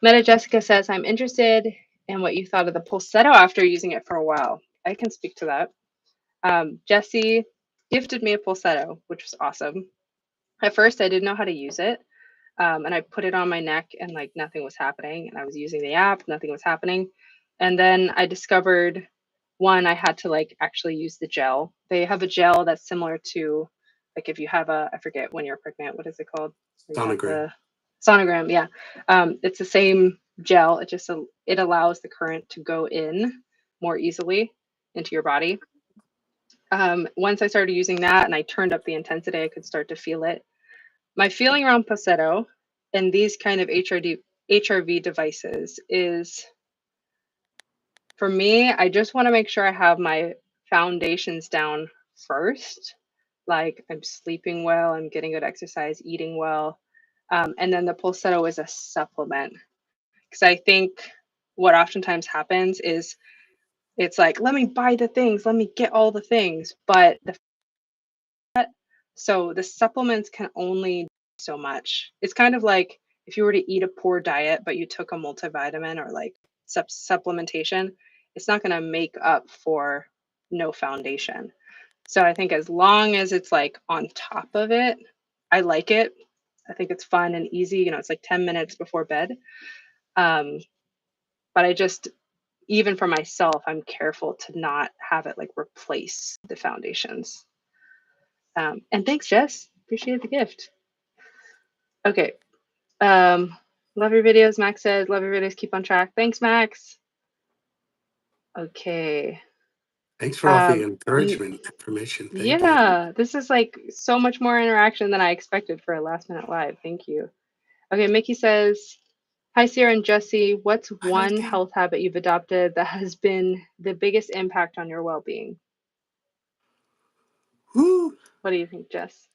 Meta Jessica says, I'm interested in what you thought of the Pulsetto after using it for a while. I can speak to that. Jesse gifted me a Pulsetto, which was awesome. At first, I didn't know how to use it. And I put it on my neck and like nothing was happening. And I was using the app, nothing was happening. And then I discovered one, I had to like actually use the gel. They have a gel that's similar to like if you have a, I forget when you're pregnant, what is it called? Where you have Sonogram. the sonogram. Yeah. It's the same gel. It allows the current to go in more easily into your body. Once I started using that and I turned up the intensity, I could start to feel it. My feeling around Pulsetto and these kind of HRV devices is, for me, I just want to make sure I have my foundations down first. Like I'm sleeping well, I'm getting good exercise, eating well. And then the Pulsetto is a supplement. Because I think what oftentimes happens is it's like, let me buy the things, let me get all the things. But so the supplements can only do so much. It's kind of like if you were to eat a poor diet, but you took a multivitamin or like supplementation, it's not going to make up for no foundation. So I think as long as it's like on top of it, I like it. I think it's fun and easy. You know, it's like 10 minutes before bed. Um, but I just, even for myself, I'm careful to not have it like replace the foundations. And thanks, Jess. Appreciate the gift. Okay. Um, love your videos, Max says. Love your videos. Keep on track. Thanks, Max. Okay. Thanks for all the Um, encouragement information. Thank you. yeah, this is like so much more interaction than I expected for a last minute live. Thank you. Okay, Mickey says, hi, Sierra and Jesse. What's Hi, one Mickey. health habit you've adopted that has been the biggest impact on your well being? Woo. What do you think, Jess?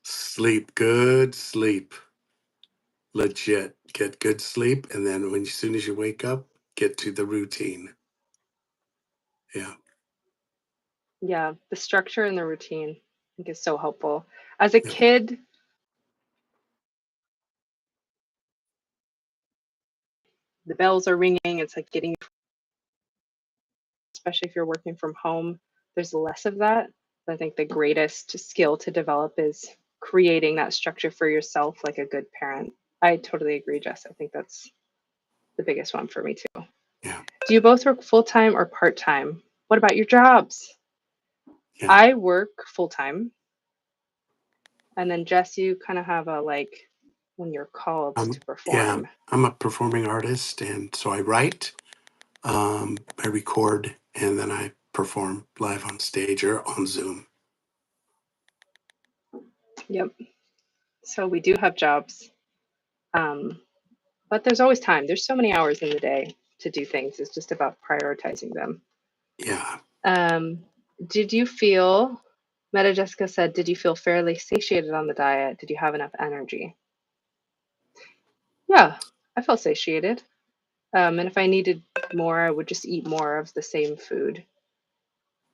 Sleep. Good sleep. Legit. Get good sleep. And then as soon as you wake up, get to the routine. Yeah. Yeah, the structure and the routine I think is so helpful. As a Yeah. kid, the bells are ringing. It's like getting, especially if you're working from home, there's less of that. I think the greatest skill to develop is creating that structure for yourself like a good parent. I totally agree, Jess. I think that's the biggest one for me too. Yeah. Do you both work full time or part time? What about your jobs? Yeah. I work full time. And then Jess, you kind of have a like when you're called to Yeah. perform. I'm a performing artist. And so I write, I record, and then I perform live on stage or on Zoom. Yep. So we do have jobs. Um, but there's always time. There's so many hours in the day to do things. It's just about prioritizing them. Yeah. Um, did you feel, Meta Jessica said, did you feel fairly satiated on the diet? Did you have enough energy? Yeah, I felt satiated. And if I needed more, I would just eat more of the same food.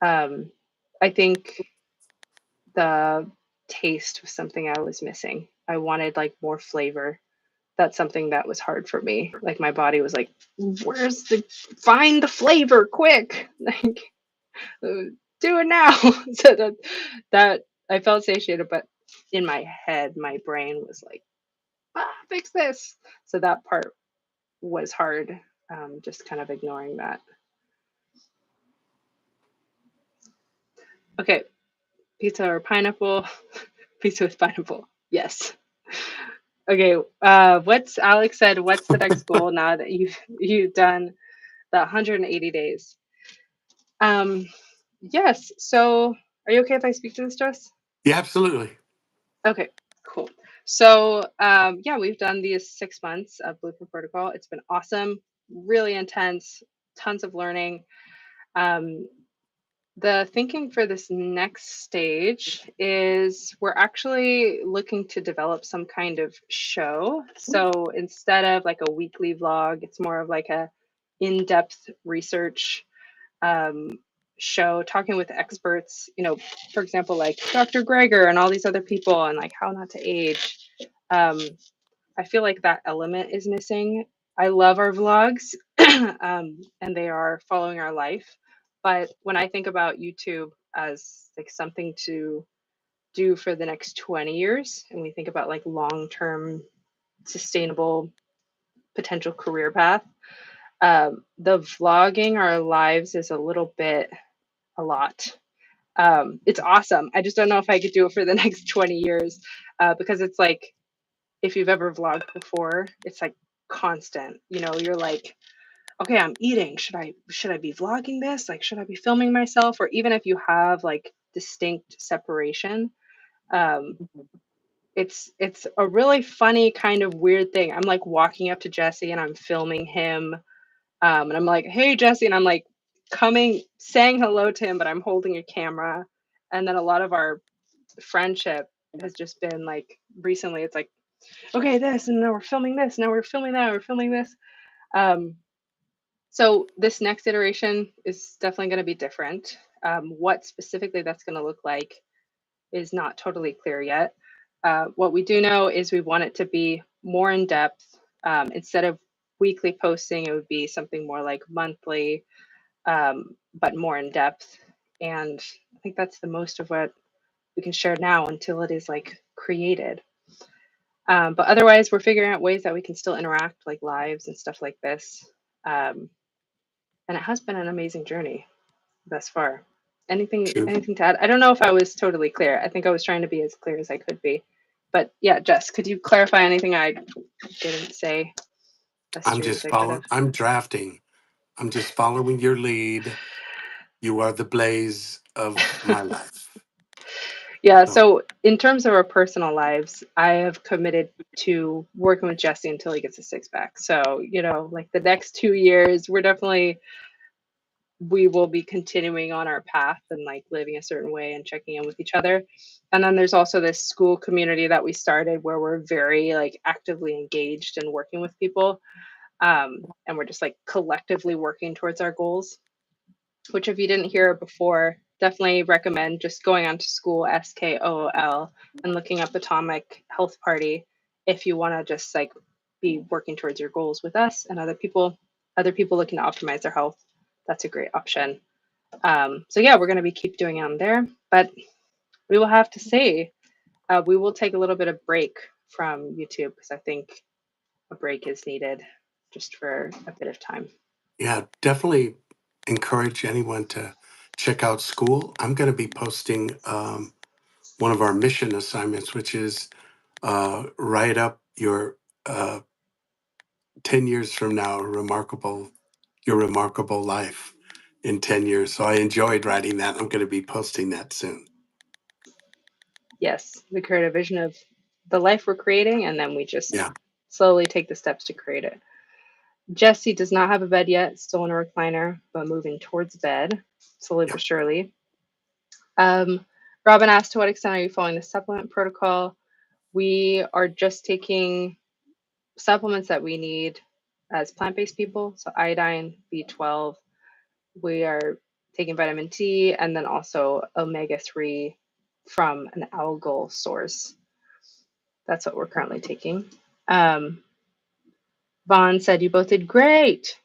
Um, I think the taste was something I was missing. I wanted like more flavor. That's something that was hard for me. Like my body was like, "Where's the find the flavor quick? Like do it now." So that I felt satiated, but in my head, my brain was like, fix this. So that part was hard. Just kind of ignoring that. Okay, pizza or pineapple? Pizza with pineapple. Yes. Okay. What's Alex said? What's the next goal now that you've done the 180 days? Um, yes. So, are you okay if I speak to this, Jess? Yeah, absolutely. Okay. Cool. So, yeah, we've done these 6 months of Blueprint Protocol. It's been awesome. really intense, tons of learning. Um, the thinking for this next stage is we're actually looking to develop some kind of show. So instead of like a weekly vlog, it's more of like a in-depth research um, show, talking with experts, for example, like Dr. Greger and all these other people, and like how not to age. Um, I feel like that element is missing. I love our vlogs, and they are following our life. But when I think about YouTube as like something to do for the next 20 years, and we think about like long term sustainable potential career path, the vlogging our lives is a little bit a lot. It's awesome. I just don't know if I could do it for the next 20 years because it's like if you've ever vlogged before, it's like constant. You're like, okay, I'm eating. Should I be vlogging this? Like, should I be filming myself? Or even if you have like distinct separation, um, it's a really funny kind of weird thing. I'm like walking up to Jesse and I'm filming him, and I'm like, hey Jesse, and I'm like coming saying hello to him, but I'm holding a camera. And then a lot of our friendship has just been like recently. It's like, okay, this, and now we're filming this, now we're filming that, we're filming this. Um, so this next iteration is definitely going to be different. What specifically that's going to look like is not totally clear yet. What we do know is we want it to be more in depth. Instead of weekly posting, it would be something more like monthly, but more in depth. And I think that's the most of what we can share now until it is like created. But otherwise, we're figuring out ways that we can still interact, like lives and stuff like this. Um, and it has been an amazing journey thus far. Anything, True. anything to add? I don't know if I was totally clear. I think I was trying to be as clear as I could be. But yeah, Jess, could you clarify anything I didn't say as I'm straight as just I could have? following. I'm drafting. I'm just following your lead. You are the blaze of my life. Yeah, So so in terms of our personal lives, I have committed to working with Jesse until he gets a six pack. So, like the next 2 years, we will be continuing on our path and like living a certain way and checking in with each other. And then there's also this school community that we started where we're very like actively engaged and working with people. And we're just like collectively working towards our goals, which if you didn't hear it before, definitely recommend just going onto school SKOOL and looking up Atomic Health Party if you want to just like be working towards your goals with us and other people looking to optimize their health. That's a great option. So yeah, we're going to be keep doing it on there, but we will have to say we will take a little bit of break from YouTube because I think a break is needed just for a bit of time. yeah, definitely encourage anyone to check out school. I'm going to be posting one of our mission assignments, which is write up your uh, 10 years from now, your remarkable life in 10 years. So I enjoyed writing that. I'm going to be posting that soon. Yes, we create a vision of the life we're creating, and then we just Yeah. slowly take the steps to create it. Jesse does not have a bed yet, still in a recliner, but moving towards bed, slowly Yeah. but surely. Um, Robin asked, to what extent are you following the supplement protocol? We are just taking supplements that we need as plant-based people, so iodine, B12. We are taking vitamin D and then also omega-3 from an algal source. That's what we're currently taking. Um, Vaughn said you both did great.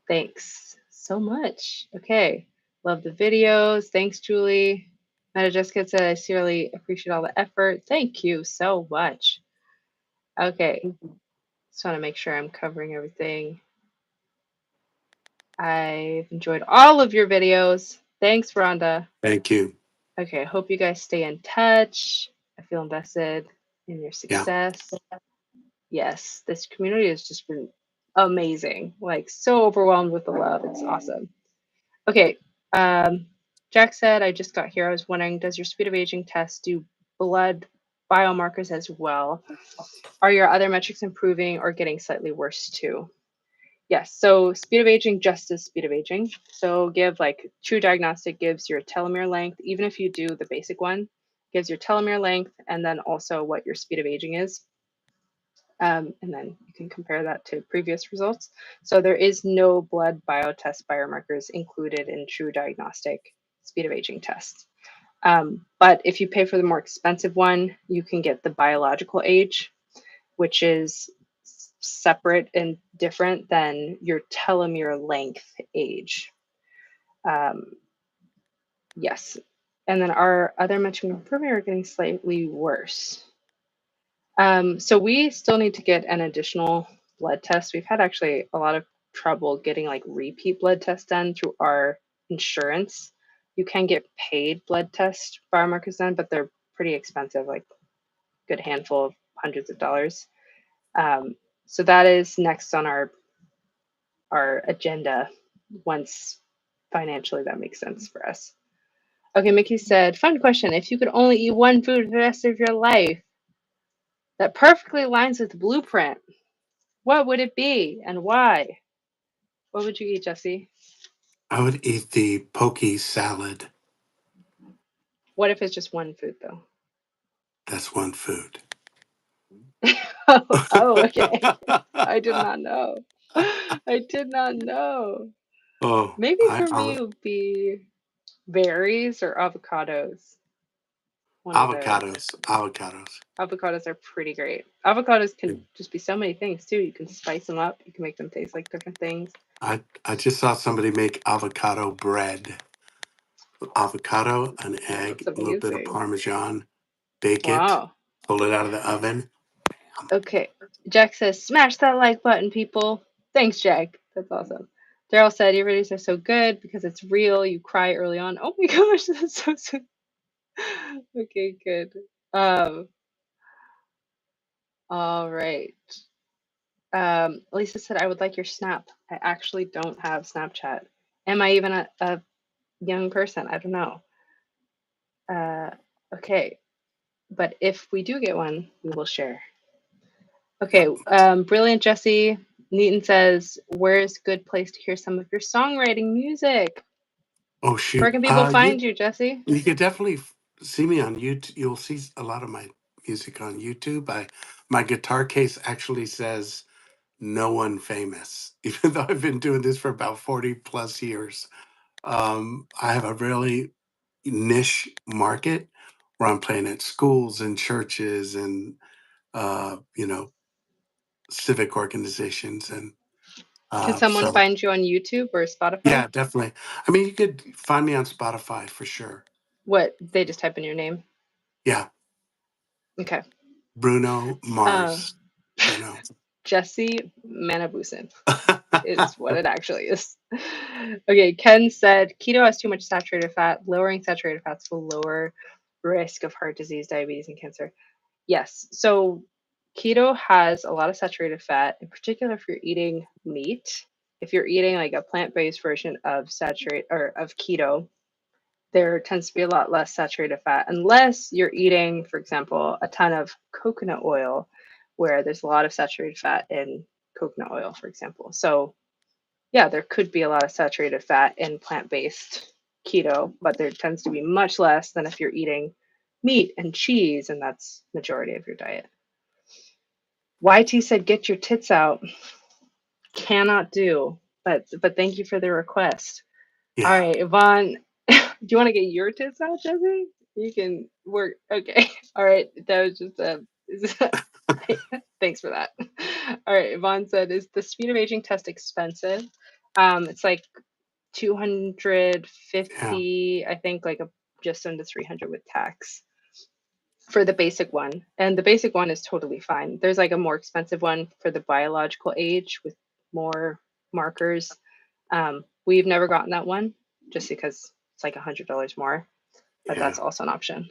Thanks so much. Okay. Love the videos. Thanks, Julie. Meta Jessica said, I sincerely appreciate all the effort. Thank you so much. Okay. Just want to make sure I'm covering everything. I've enjoyed all of your videos. Thanks, Rhonda. Thank you. Okay. Hope you guys stay in touch. I feel invested in your Yeah. success. Yes, this community has just been amazing. Like so overwhelmed with the love. It's awesome. Okay. Um, Jack said, I just got here. I was wondering, does your speed of aging test do blood biomarkers as well? Are your other metrics improving or getting slightly worse too? Yes, so speed of aging just is speed of aging. So give like True Diagnostic gives your telomere length, even if you do the basic one, gives your telomere length and then also what your speed of aging is. And then you can compare that to previous results. So there is no blood biotest biomarkers included in True Diagnostic speed of aging tests. But if you pay for the more expensive one, you can get the biological age, which is separate and different than your telomere length age. Um, yes. And then our other mentioned improvement are getting slightly worse. So we still need to get an additional blood test. We've had actually a lot of trouble getting like repeat blood tests done through our insurance. You can get paid blood test biomarkers done, but they're pretty expensive, like a good handful of hundreds of dollars. So that is next on our agenda once financially that makes sense for us. Okay, Mickey said, fun question. If you could only eat one food for the rest of your life that perfectly aligns with the blueprint, what would it be and why? What would you eat, Jesse? I would eat the pokey salad. What if it's just one food though? That's one food. Oh, okay. I did not know. I did not know. Oh, Maybe for me it would be berries or avocados. One of those. avocados. Avocados are pretty great. Avocados can just be so many things too. You can spice them up. You can make them taste like different things. I just saw somebody make avocado bread. Avocado, an egg, That's a little bit of amazing. Parmesan, bake it, Wow. pull it out of the oven. Okay. Jack says, smash that like button, people. Thanks, Jack. That's awesome. Daryl said, your videos are so good because it's real. You cry early on. Oh my gosh, that's so sweet. Okay, good. Um, all right. Lisa said, I would like your snap. I actually don't have Snapchat. Am I even a young person? I don't know. Uh, okay. But if we do get one, we will share. Okay. Brilliant Jesse. Neaton says, where's a good place to hear some of your songwriting music? Oh Where shoot! can people find you, Jesse? You could definitely see me on YouTube. You'll see a lot of my music on YouTube. My guitar case actually says "No one famous," even though I've been doing this for about 40 plus years. I have a really niche market where I'm playing at schools and churches and you know, civic organizations and Can someone so find you on YouTube or Spotify? yeah, definitely. I mean, you could find me on Spotify for sure. What? They just type in your name? Yeah, Okay. Bruno Uh, Mars. Bruno. Jesse Manabusin is what it actually is. Okay, Ken said keto has too much saturated fat. Lowering saturated fats will lower risk of heart disease, diabetes, and cancer. Yes. So keto has a lot of saturated fat, in particular if you're eating meat. If you're eating like a plant-based version of saturate or of keto, there tends to be a lot less saturated fat unless you're eating, for example, a ton of coconut oil where there's a lot of saturated fat in coconut oil, for example. So yeah, there could be a lot of saturated fat in plant-based keto, but there tends to be much less than if you're eating meat and cheese, and that's majority of your diet. YT said, "Get your tits out." Cannot do, but thank you for the request. All Yeah. right, Yvonne, do you want to get your tits out, Jesse? You can work. Okay. All right, that was just a. Thanks for that. All right, Yvonne said, "Is the speed of aging test expensive?" It's like Yeah. 250, I think, like a just under 300 with tax for the basic one. And the basic one is totally fine. There's like a more expensive one for the biological age with more markers. We've never gotten that one just because it's like $100 more, but Yeah. that's also an option.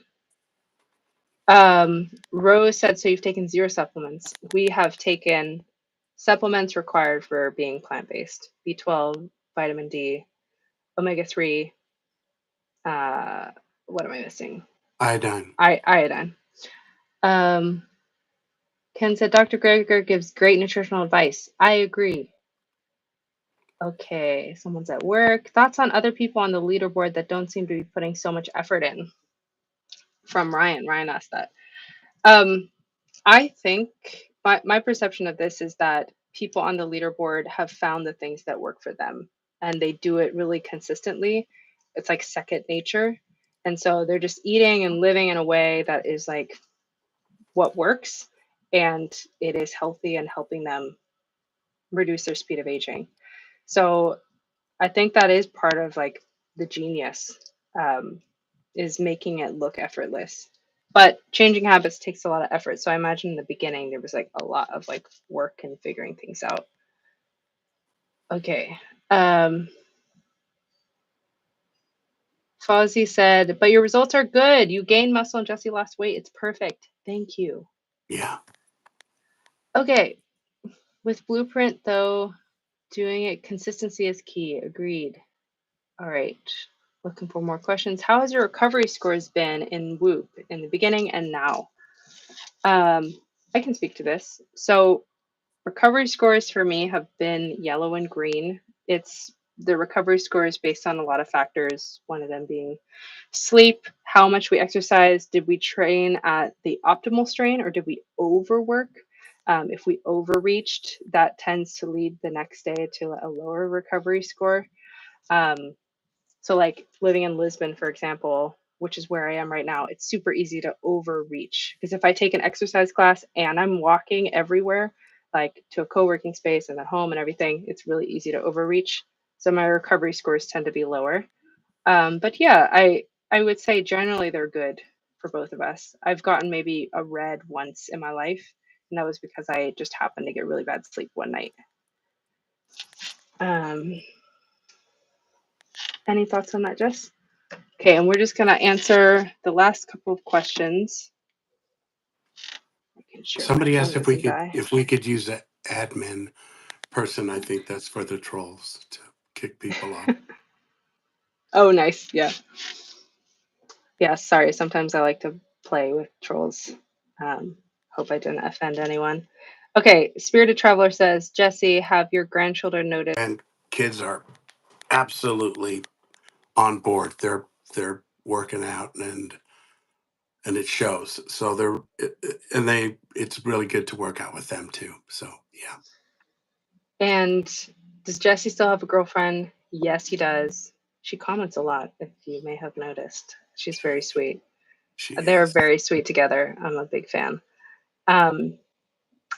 Rose said, so you've taken zero supplements. We have taken supplements required for being plant-based: B12, vitamin D, omega-3. Uh, what am I missing? Iodine. Iodine. Ken said, Dr. Greger gives great nutritional advice. I agree. Okay, someone's at work. Thoughts on other people on the leaderboard that don't seem to be putting so much effort in? From Ryan. Ryan asked that. Um, I think my perception of this is that people on the leaderboard have found the things that work for them and they do it really consistently. It's like second nature. And so they're just eating and living in a way that is like what works and it is healthy and helping them reduce their speed of aging. So I think that is part of like the genius, um, is making it look effortless. But changing habits takes a lot of effort. So I imagine in the beginning there was like a lot of like work and figuring things out. Okay. Um, Fozzie said, but your results are good. You gained muscle and Jesse lost weight. It's perfect. Thank you. Yeah. Okay. With Blueprint though, doing it consistency is key. Agreed. All right. Looking for more questions. How has your recovery scores been in Whoop in the beginning and now? I can speak to this. So recovery scores for me have been yellow and green. It's the recovery score is based on a lot of factors, one of them being sleep, how much we exercise, did we train at the optimal strain or did we overwork? If we overreached, that tends to lead the next day to a lower recovery score. Um, so, like living in Lisbon, for example, which is where I am right now, it's super easy to overreach because if I take an exercise class and I'm walking everywhere, like to a co working space and then home and everything, it's really easy to overreach. So, my recovery scores tend to be lower. But yeah, I would say generally they're good for both of us. I've gotten maybe a red once in my life, and that was because I just happened to get really bad sleep one night. Um, any thoughts on that, Jess? Okay, and we're just going to answer the last couple of questions. Making sure my Somebody phone asked doesn't die. if we could use an admin person. I think that's for the trolls to kick people off. Oh, nice. Yeah. Yeah, sorry. Sometimes I like to play with trolls. Hope I didn't offend anyone. Okay, Spirited Traveler says, Jesse, have your grandchildren noticed? And kids are absolutely on board. They're working out and it shows. So it's really good to work out with them too. So yeah, And does Jesse still have a girlfriend? Yes, he does. She comments a lot, if you may have noticed. She's very sweet. she They're is. very sweet together. I'm a big fan. Um,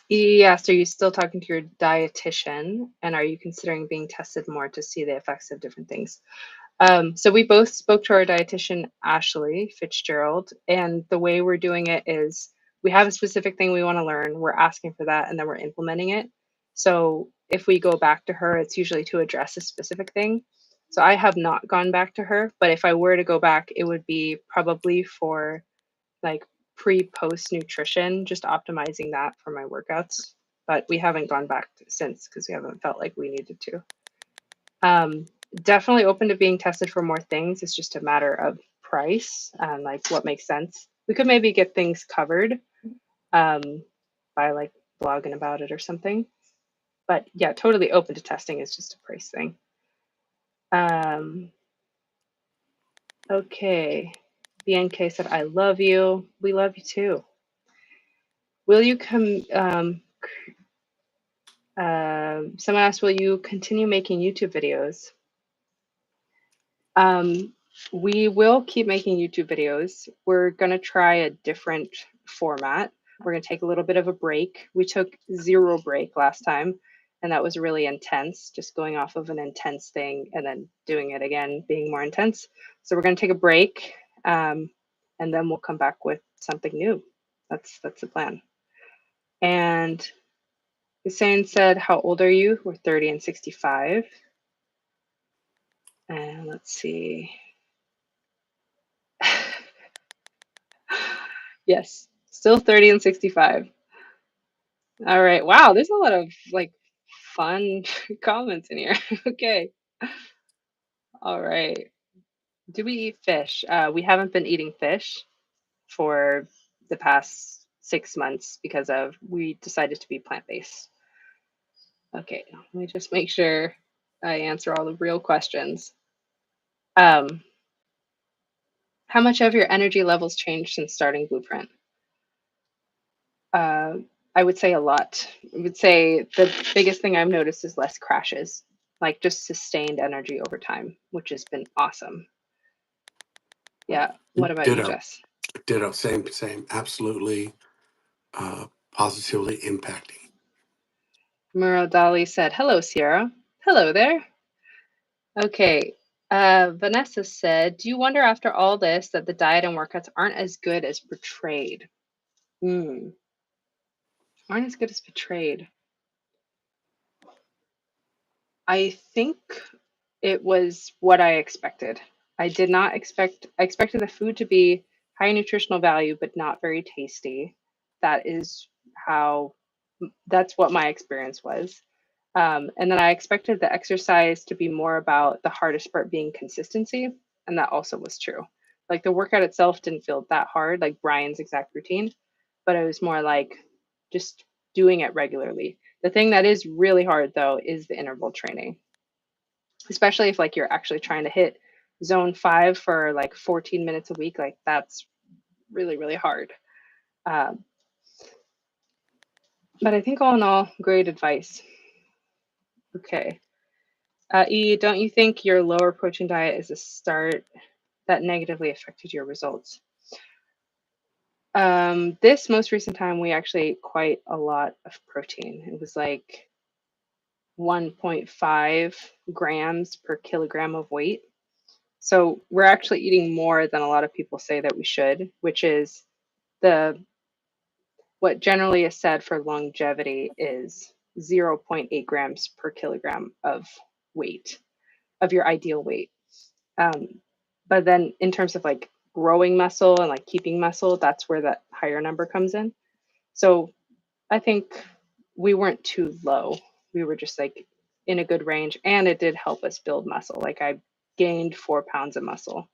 Yes, are you still talking to your dietitian? And are you considering being tested more to see the effects of different things? So we both spoke to our dietitian, Ashley Fitzgerald, and the way we're doing it is we have a specific thing we want to learn, we're asking for that, and then we're implementing it. So if we go back to her, it's usually to address a specific thing. So I have not gone back to her, but if I were to go back, it would be probably for like pre-post nutrition, just optimizing that for my workouts. But we haven't gone back since because we haven't felt like we needed to. Um, Definitely open to being tested for more things. It's just a matter of price and like what makes sense. We could maybe get things covered, um, by like blogging about it or something. But yeah, totally open to testing. It's just a price thing. Um, okay. BNK said, I love you. We love you too. Will you come? Someone asked, will you continue making YouTube videos? Um, we will keep making YouTube videos. We're going to try a different format. We're going to take a little bit of a break. We took zero break last time, and that was really intense, just going off of an intense thing and then doing it again, being more intense. So we're going to take a break, and then we'll come back with something new. That's the plan. And Hussein said, how old are you? We're 30 and 65. And let's see. Yes, still 30 and 65. All right. Wow, there's a lot of like fun comments in here. Okay. All right. Do we eat fish? We haven't been eating fish for the past 6 months because of we decided to be plant-based. Okay, let me just make sure. I answer all the real questions. Um, how much have your energy levels changed since starting Blueprint? Uh, I would say a lot. I would say the biggest thing I've noticed is less crashes, like just sustained energy over time, which has been awesome. Yeah. What about you, Ditto, Jess? ditto, same, absolutely, positively impacting. Muradali said, "Hello, Sierra. Hello there." Okay. Vanessa said, "Do you wonder after all this that the diet and workouts aren't as good as portrayed?" Hmm. Aren't as good as portrayed. I think it was what I expected. I did not expect, I expected the food to be high nutritional value, but not very tasty. That is how, that's what my experience was. And then I expected the exercise to be more about the hardest part being consistency. And that also was true. Like the workout itself didn't feel that hard, like Brian's exact routine, but it was more like just doing it regularly. The thing that is really hard though is the interval training, especially if like you're actually trying to hit zone 5 for like 14 minutes a week. Like that's really, really hard. Um, but I think all in all, great advice. Okay. Don't you think your lower protein diet is a start that negatively affected your results? This most recent time, we actually ate quite a lot of protein. It was like 1.5 grams per kilogram of weight. So we're actually eating more than a lot of people say that we should, which is the what generally is said for longevity is zero point 0.8 grams per kilogram of weight, of your ideal weight. Um, but then in terms of like growing muscle and like keeping muscle, that's where that higher number comes in. So I think we weren't too low. We were just like in a good range, and it did help us build muscle. Like I gained 4 pounds of muscle,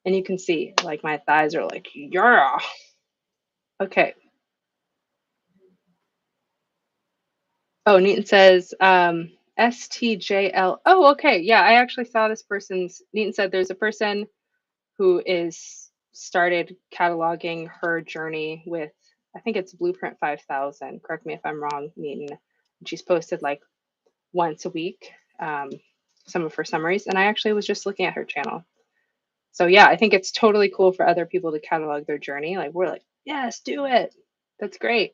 and you can see like my thighs are like, yeah. Okay. Oh, Neaton says STJL. Oh, okay. Yeah, I actually saw this person's. Neaton said there's a person who is started cataloging her journey with, I think it's Blueprint 5000. Correct me if I'm wrong, Neaton. She's posted like once a week some of her summaries, and I actually was just looking at her channel. So yeah, I think it's totally cool for other people to catalog their journey. Like we're like, yes, do it. That's great.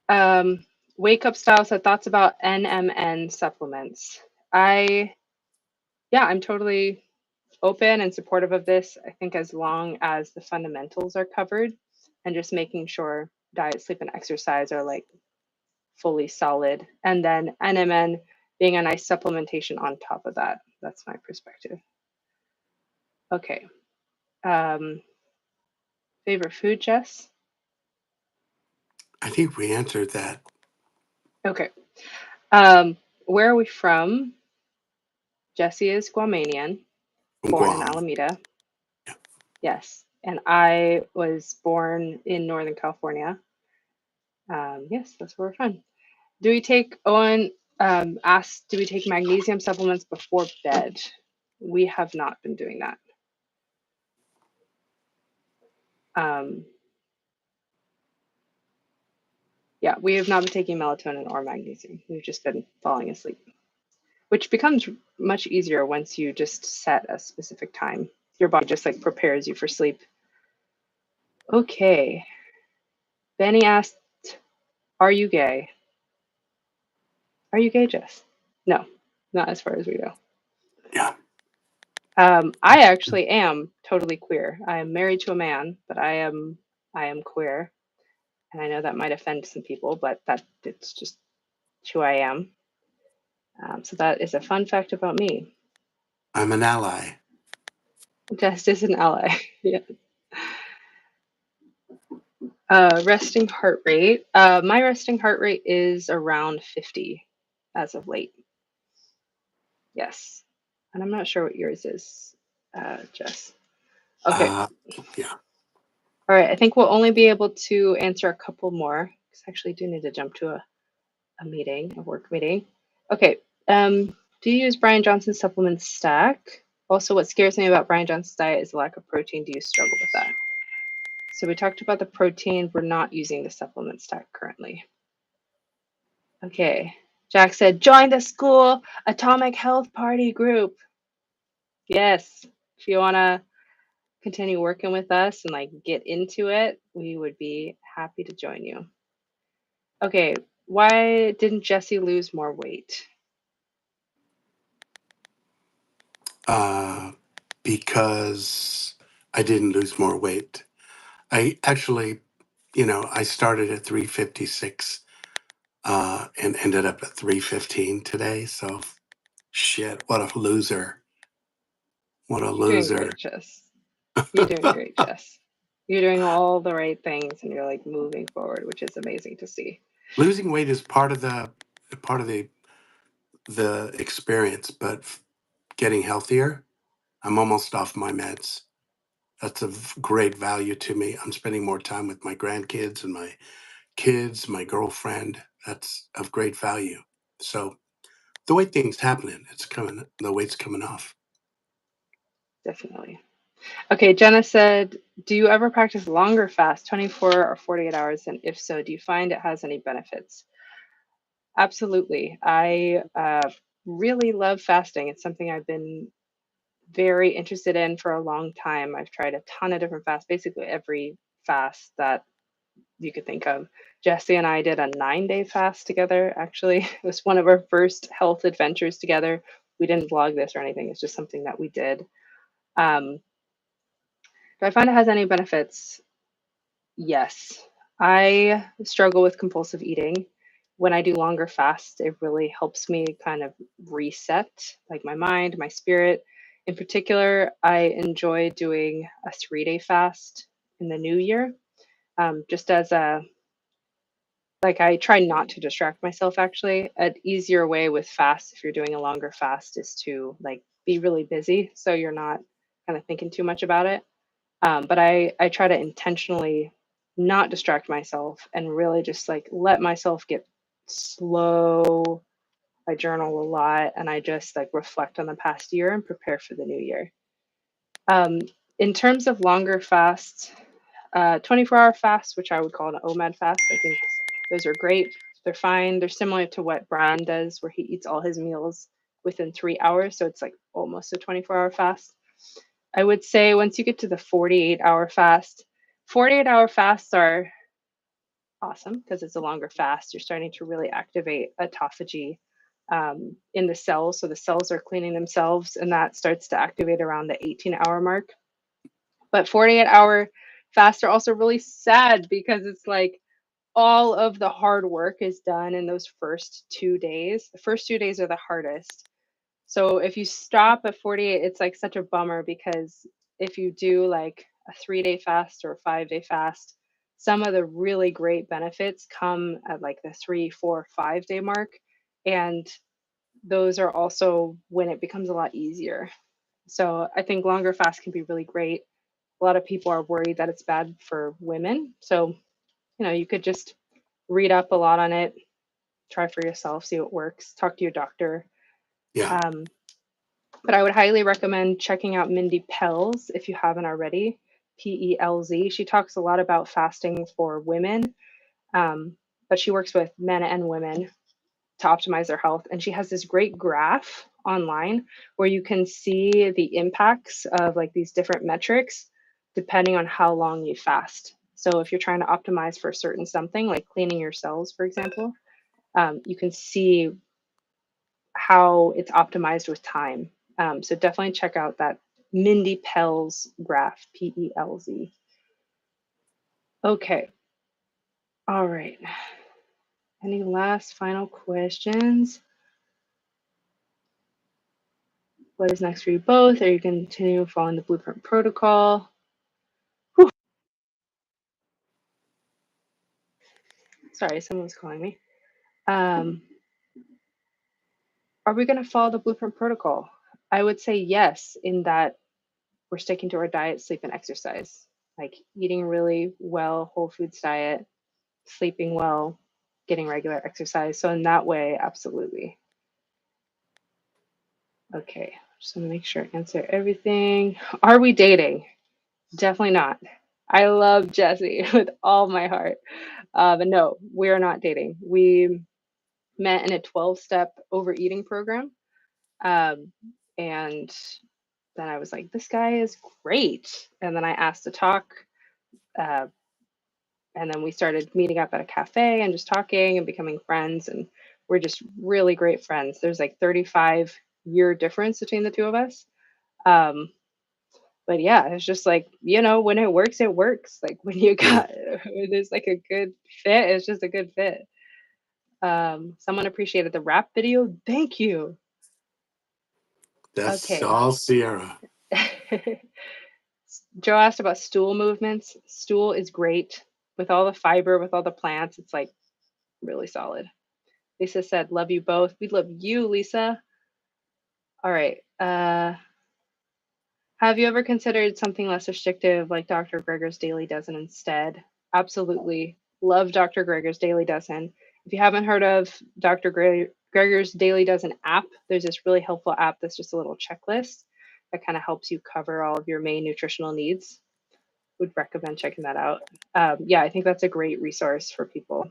Um, Wake Up Style said thoughts about NMN supplements. I Yeah, I'm totally open and supportive of this. I think as long as the fundamentals are covered and just making sure diet, sleep, and exercise are like fully solid, and then NMN being a nice supplementation on top of that. That's my perspective. Okay. Um, Favorite food, Jess? I think we answered that. Okay. Where are we from? Jesse is Guamanian, From born in Guam. Alameda. Yeah. Yes. And I was born in Northern California. Yes, that's where we're from. Do we take Owen asked, do we take magnesium supplements before bed? We have not been doing that. Um, yeah, we have not been taking melatonin or magnesium. We've just been falling asleep, which becomes much easier once you just set a specific time. Your body just like prepares you for sleep. Okay. Benny asked, are you gay? Are you gay, Jess? No, not as far as we go. Yeah. I actually am totally queer. I am married to a man, but I am queer, and I know that might offend some people, but that it's just who I am. So that is a fun fact about me. I'm an ally. Just as an ally. Yeah. Resting heart rate. My resting heart rate is around 50 as of late. Yes, and I'm not sure what yours is, Jess. Okay. Uh, yeah. All right. I think we'll only be able to answer a couple more because I actually do need to jump to a meeting, a work meeting. Okay. Do you use Brian Johnson's supplement stack? Also, what scares me about Brian Johnson's diet is the lack of protein. Do you struggle with that? So we talked about the protein. We're not using the supplement stack currently. Okay. Jack said, join the school Atomic Health Party group. Yes. If you want to continue working with us and like get into it, we would be happy to join you. Okay. Why didn't Jesse lose more weight? Because I didn't lose more weight. I actually, I started at 356 and ended up at 315 today. So, shit, what a loser. What a You're doing loser. great, Jess. You're doing great, Jess. You're doing all the right things and you're like moving forward, which is amazing to see. Losing weight is part of the experience, but getting healthier, I'm almost off my meds. That's of great value to me. I'm spending more time with my grandkids and my kids, my girlfriend. That's of great value. So the way things happening, the weight's coming off. Definitely. Okay, Jenna said, do you ever practice longer fast, 24 or 48 hours? And if so, do you find it has any benefits? Absolutely. I really love fasting. It's something I've been very interested in for a long time. I've tried a ton of different fasts, basically every fast that you could think of. Jesse and I did a 9-day fast together, actually. It was one of our first health adventures together. We didn't vlog this or anything, it's just something that we did. Um, do I find it has any benefits? Yes. I struggle with compulsive eating. When I do longer fasts, it really helps me kind of reset like my mind, my spirit. In particular, I enjoy doing a 3-day fast in the new year, just as a like I try not to distract myself actually. An easier way with fast, if you're doing a longer fast, is to like be really busy so you're not kind of thinking too much about it. But I try to intentionally not distract myself and really just like let myself get slow. I journal a lot and I just like reflect on the past year and prepare for the new year. Um, in terms of longer fasts, 24-hour fasts, which I would call an OMAD fast, I think those are great. They're fine. They're similar to what Brian does, where he eats all his meals within 3 hours. So it's like almost a 24-hour fast. I would say once you get to the 48-hour fast, 48-hour fasts are awesome because it's a longer fast. You're starting to really activate autophagy in the cells. So the cells are cleaning themselves, and that starts to activate around the 18-hour mark. But 48-hour fasts are also really sad because it's like all of the hard work is done in those first 2 days. The first 2 days are the hardest. So if you stop at 48, it's like such a bummer because if you do like a 3-day fast or a 5-day fast, some of the really great benefits come at like the 3, 4, 5-day mark. And those are also when it becomes a lot easier. So I think longer fasts can be really great. A lot of people are worried that it's bad for women. So, you could just read up a lot on it, try for yourself, see what works, talk to your doctor. Yeah. Um, but I would highly recommend checking out Mindy Pelz if you haven't already. Pelz. She talks a lot about fasting for women, but she works with men and women to optimize their health. And she has this great graph online where you can see the impacts of like these different metrics depending on how long you fast. So if you're trying to optimize for a certain something, like cleaning your cells, for example, you can see how it's optimized with time. So definitely check out that Mindy Pelz graph, Pelz. Okay. All right. Any last final questions? What is next for you both? Are you going to continue following the blueprint protocol? Whew. Sorry, someone's calling me. Are we going to follow the blueprint protocol? I would say yes, in that we're sticking to our diet, sleep, and exercise. Like eating really well, whole foods diet, sleeping well, getting regular exercise. So in that way, absolutely. Okay, just want to make sure I answer everything. Are we dating? Definitely not. I love Jesse with all my heart. But no, we are not dating. We met in a 12-step overeating program. Um, and then I was like, this guy is great. And then I asked to talk. Uh, and then we started meeting up at a cafe and just talking and becoming friends. And we're just really great friends. There's like 35-year difference between the two of us. Um, but yeah, it's just like, when it works, it works. Like when you Yeah, got, when there's like a good fit, it's just a good fit. Someone appreciated the rap video. Thank you. that's Okay. all Sierra. Joe asked about stool movements. Stool is great with all the fiber, with all the plants. It's like really solid. Lisa said, love you both. We love you, Lisa. All right. Have you ever considered something less restrictive like Dr. Greger's Daily Dozen instead? Absolutely. Love Dr. Greger's Daily Dozen. If you haven't heard of Greger's Daily Dozen app, there's this really helpful app that's just a little checklist that kind of helps you cover all of your main nutritional needs. Would recommend checking that out. Yeah, I think that's a great resource for people.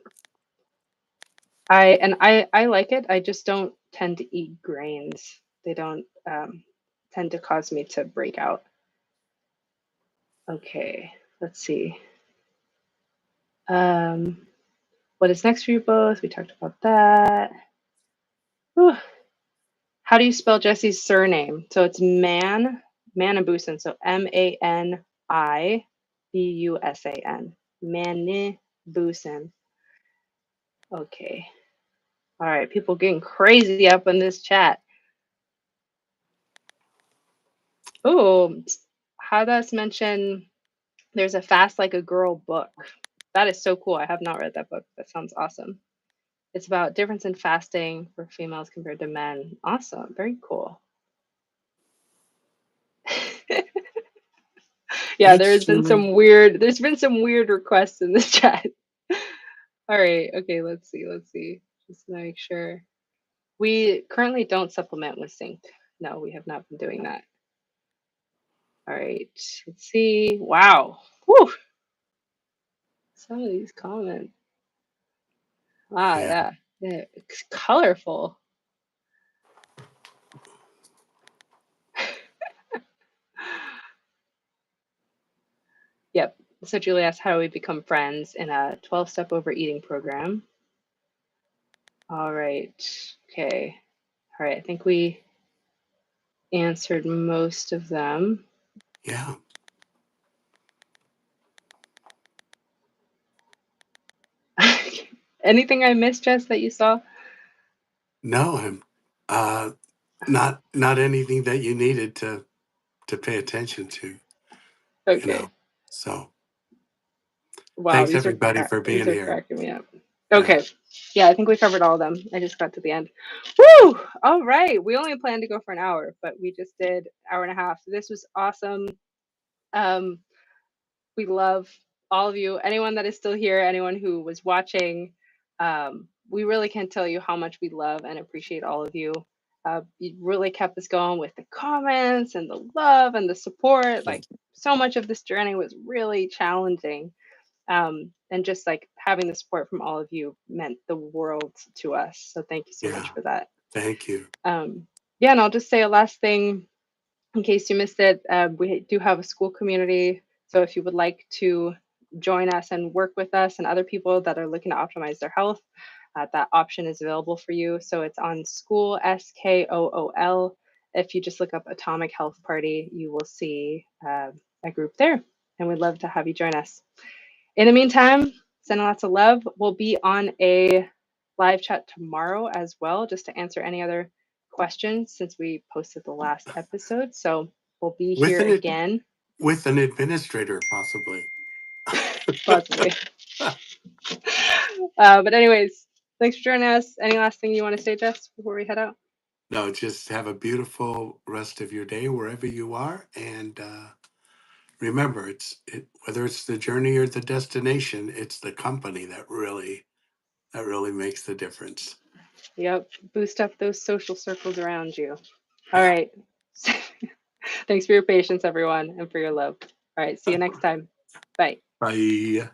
I like it. I just don't tend to eat grains. They don't tend to cause me to break out. Okay, let's see. Um, what is next for you both? We talked about that. Whew. How do you spell Jesse's surname? So it's Manibusan. So Manibusan. Manibusan. Okay. All right. People getting crazy up in this chat. Oh, Hadas mentioned there's a Fast Like a Girl book. That is so cool. I have not read that book. That sounds awesome. It's about difference in fasting for females compared to men. Awesome. Very cool. Yeah, Interestingly, there's been some weird requests in this chat. All right. Okay, let's see. Let's see. Just to make sure. We currently don't supplement with zinc. No, we have not been doing that. All right. Let's see. Wow. Whew. Some of these comments. Ah, yeah, yeah. Yeah. It's colorful. Yep. So Julie asked, how do we become friends in a 12-step overeating program? All right. Okay. All right. I think we answered most of them. yeah. Anything I missed, Jess, that you saw? No, I'm uh, not anything that you needed to pay attention to. You know, Okay. so Wow, thanks everybody for these being are here. cracking me up. Yeah, Okay. Yeah, I think we covered all of them. I just got to the end. Woo! All right. We only planned to go for an hour, but we just did hour and a half. This was awesome. Um, we love all of you. Anyone that is still here, anyone who was watching, we really can't tell you how much we love and appreciate all of you. You really kept us going with the comments and the love and the support. Like so much of this journey was really challenging. And just like having the support from all of you meant the world to us. So thank you so much yeah. for that. Thank you. Yeah, and I'll just say a last thing in case you missed it. We do have a school community. So if you would like to join us and work with us and other people that are looking to optimize their health, that option is available for you. So it's on School, SKOOL. If you just look up Atomic Health Party, you will see a group there. And we'd love to have you join us. In the meantime, sending lots of love. We'll be on a live chat tomorrow as well, just to answer any other questions since we posted the last episode. So we'll be With here an again, with an administrator, possibly. possibly. But anyways, thanks for joining us. Any last thing you want to say, Jess, before we head out? No, just have a beautiful rest of your day wherever you are, and remember, whether it's the journey or the destination, it's the company that really makes the difference. Yep. Boost up those social circles around you. All right. Thanks for your patience, everyone, and for your love. All right. See you next time. Bye. Bye.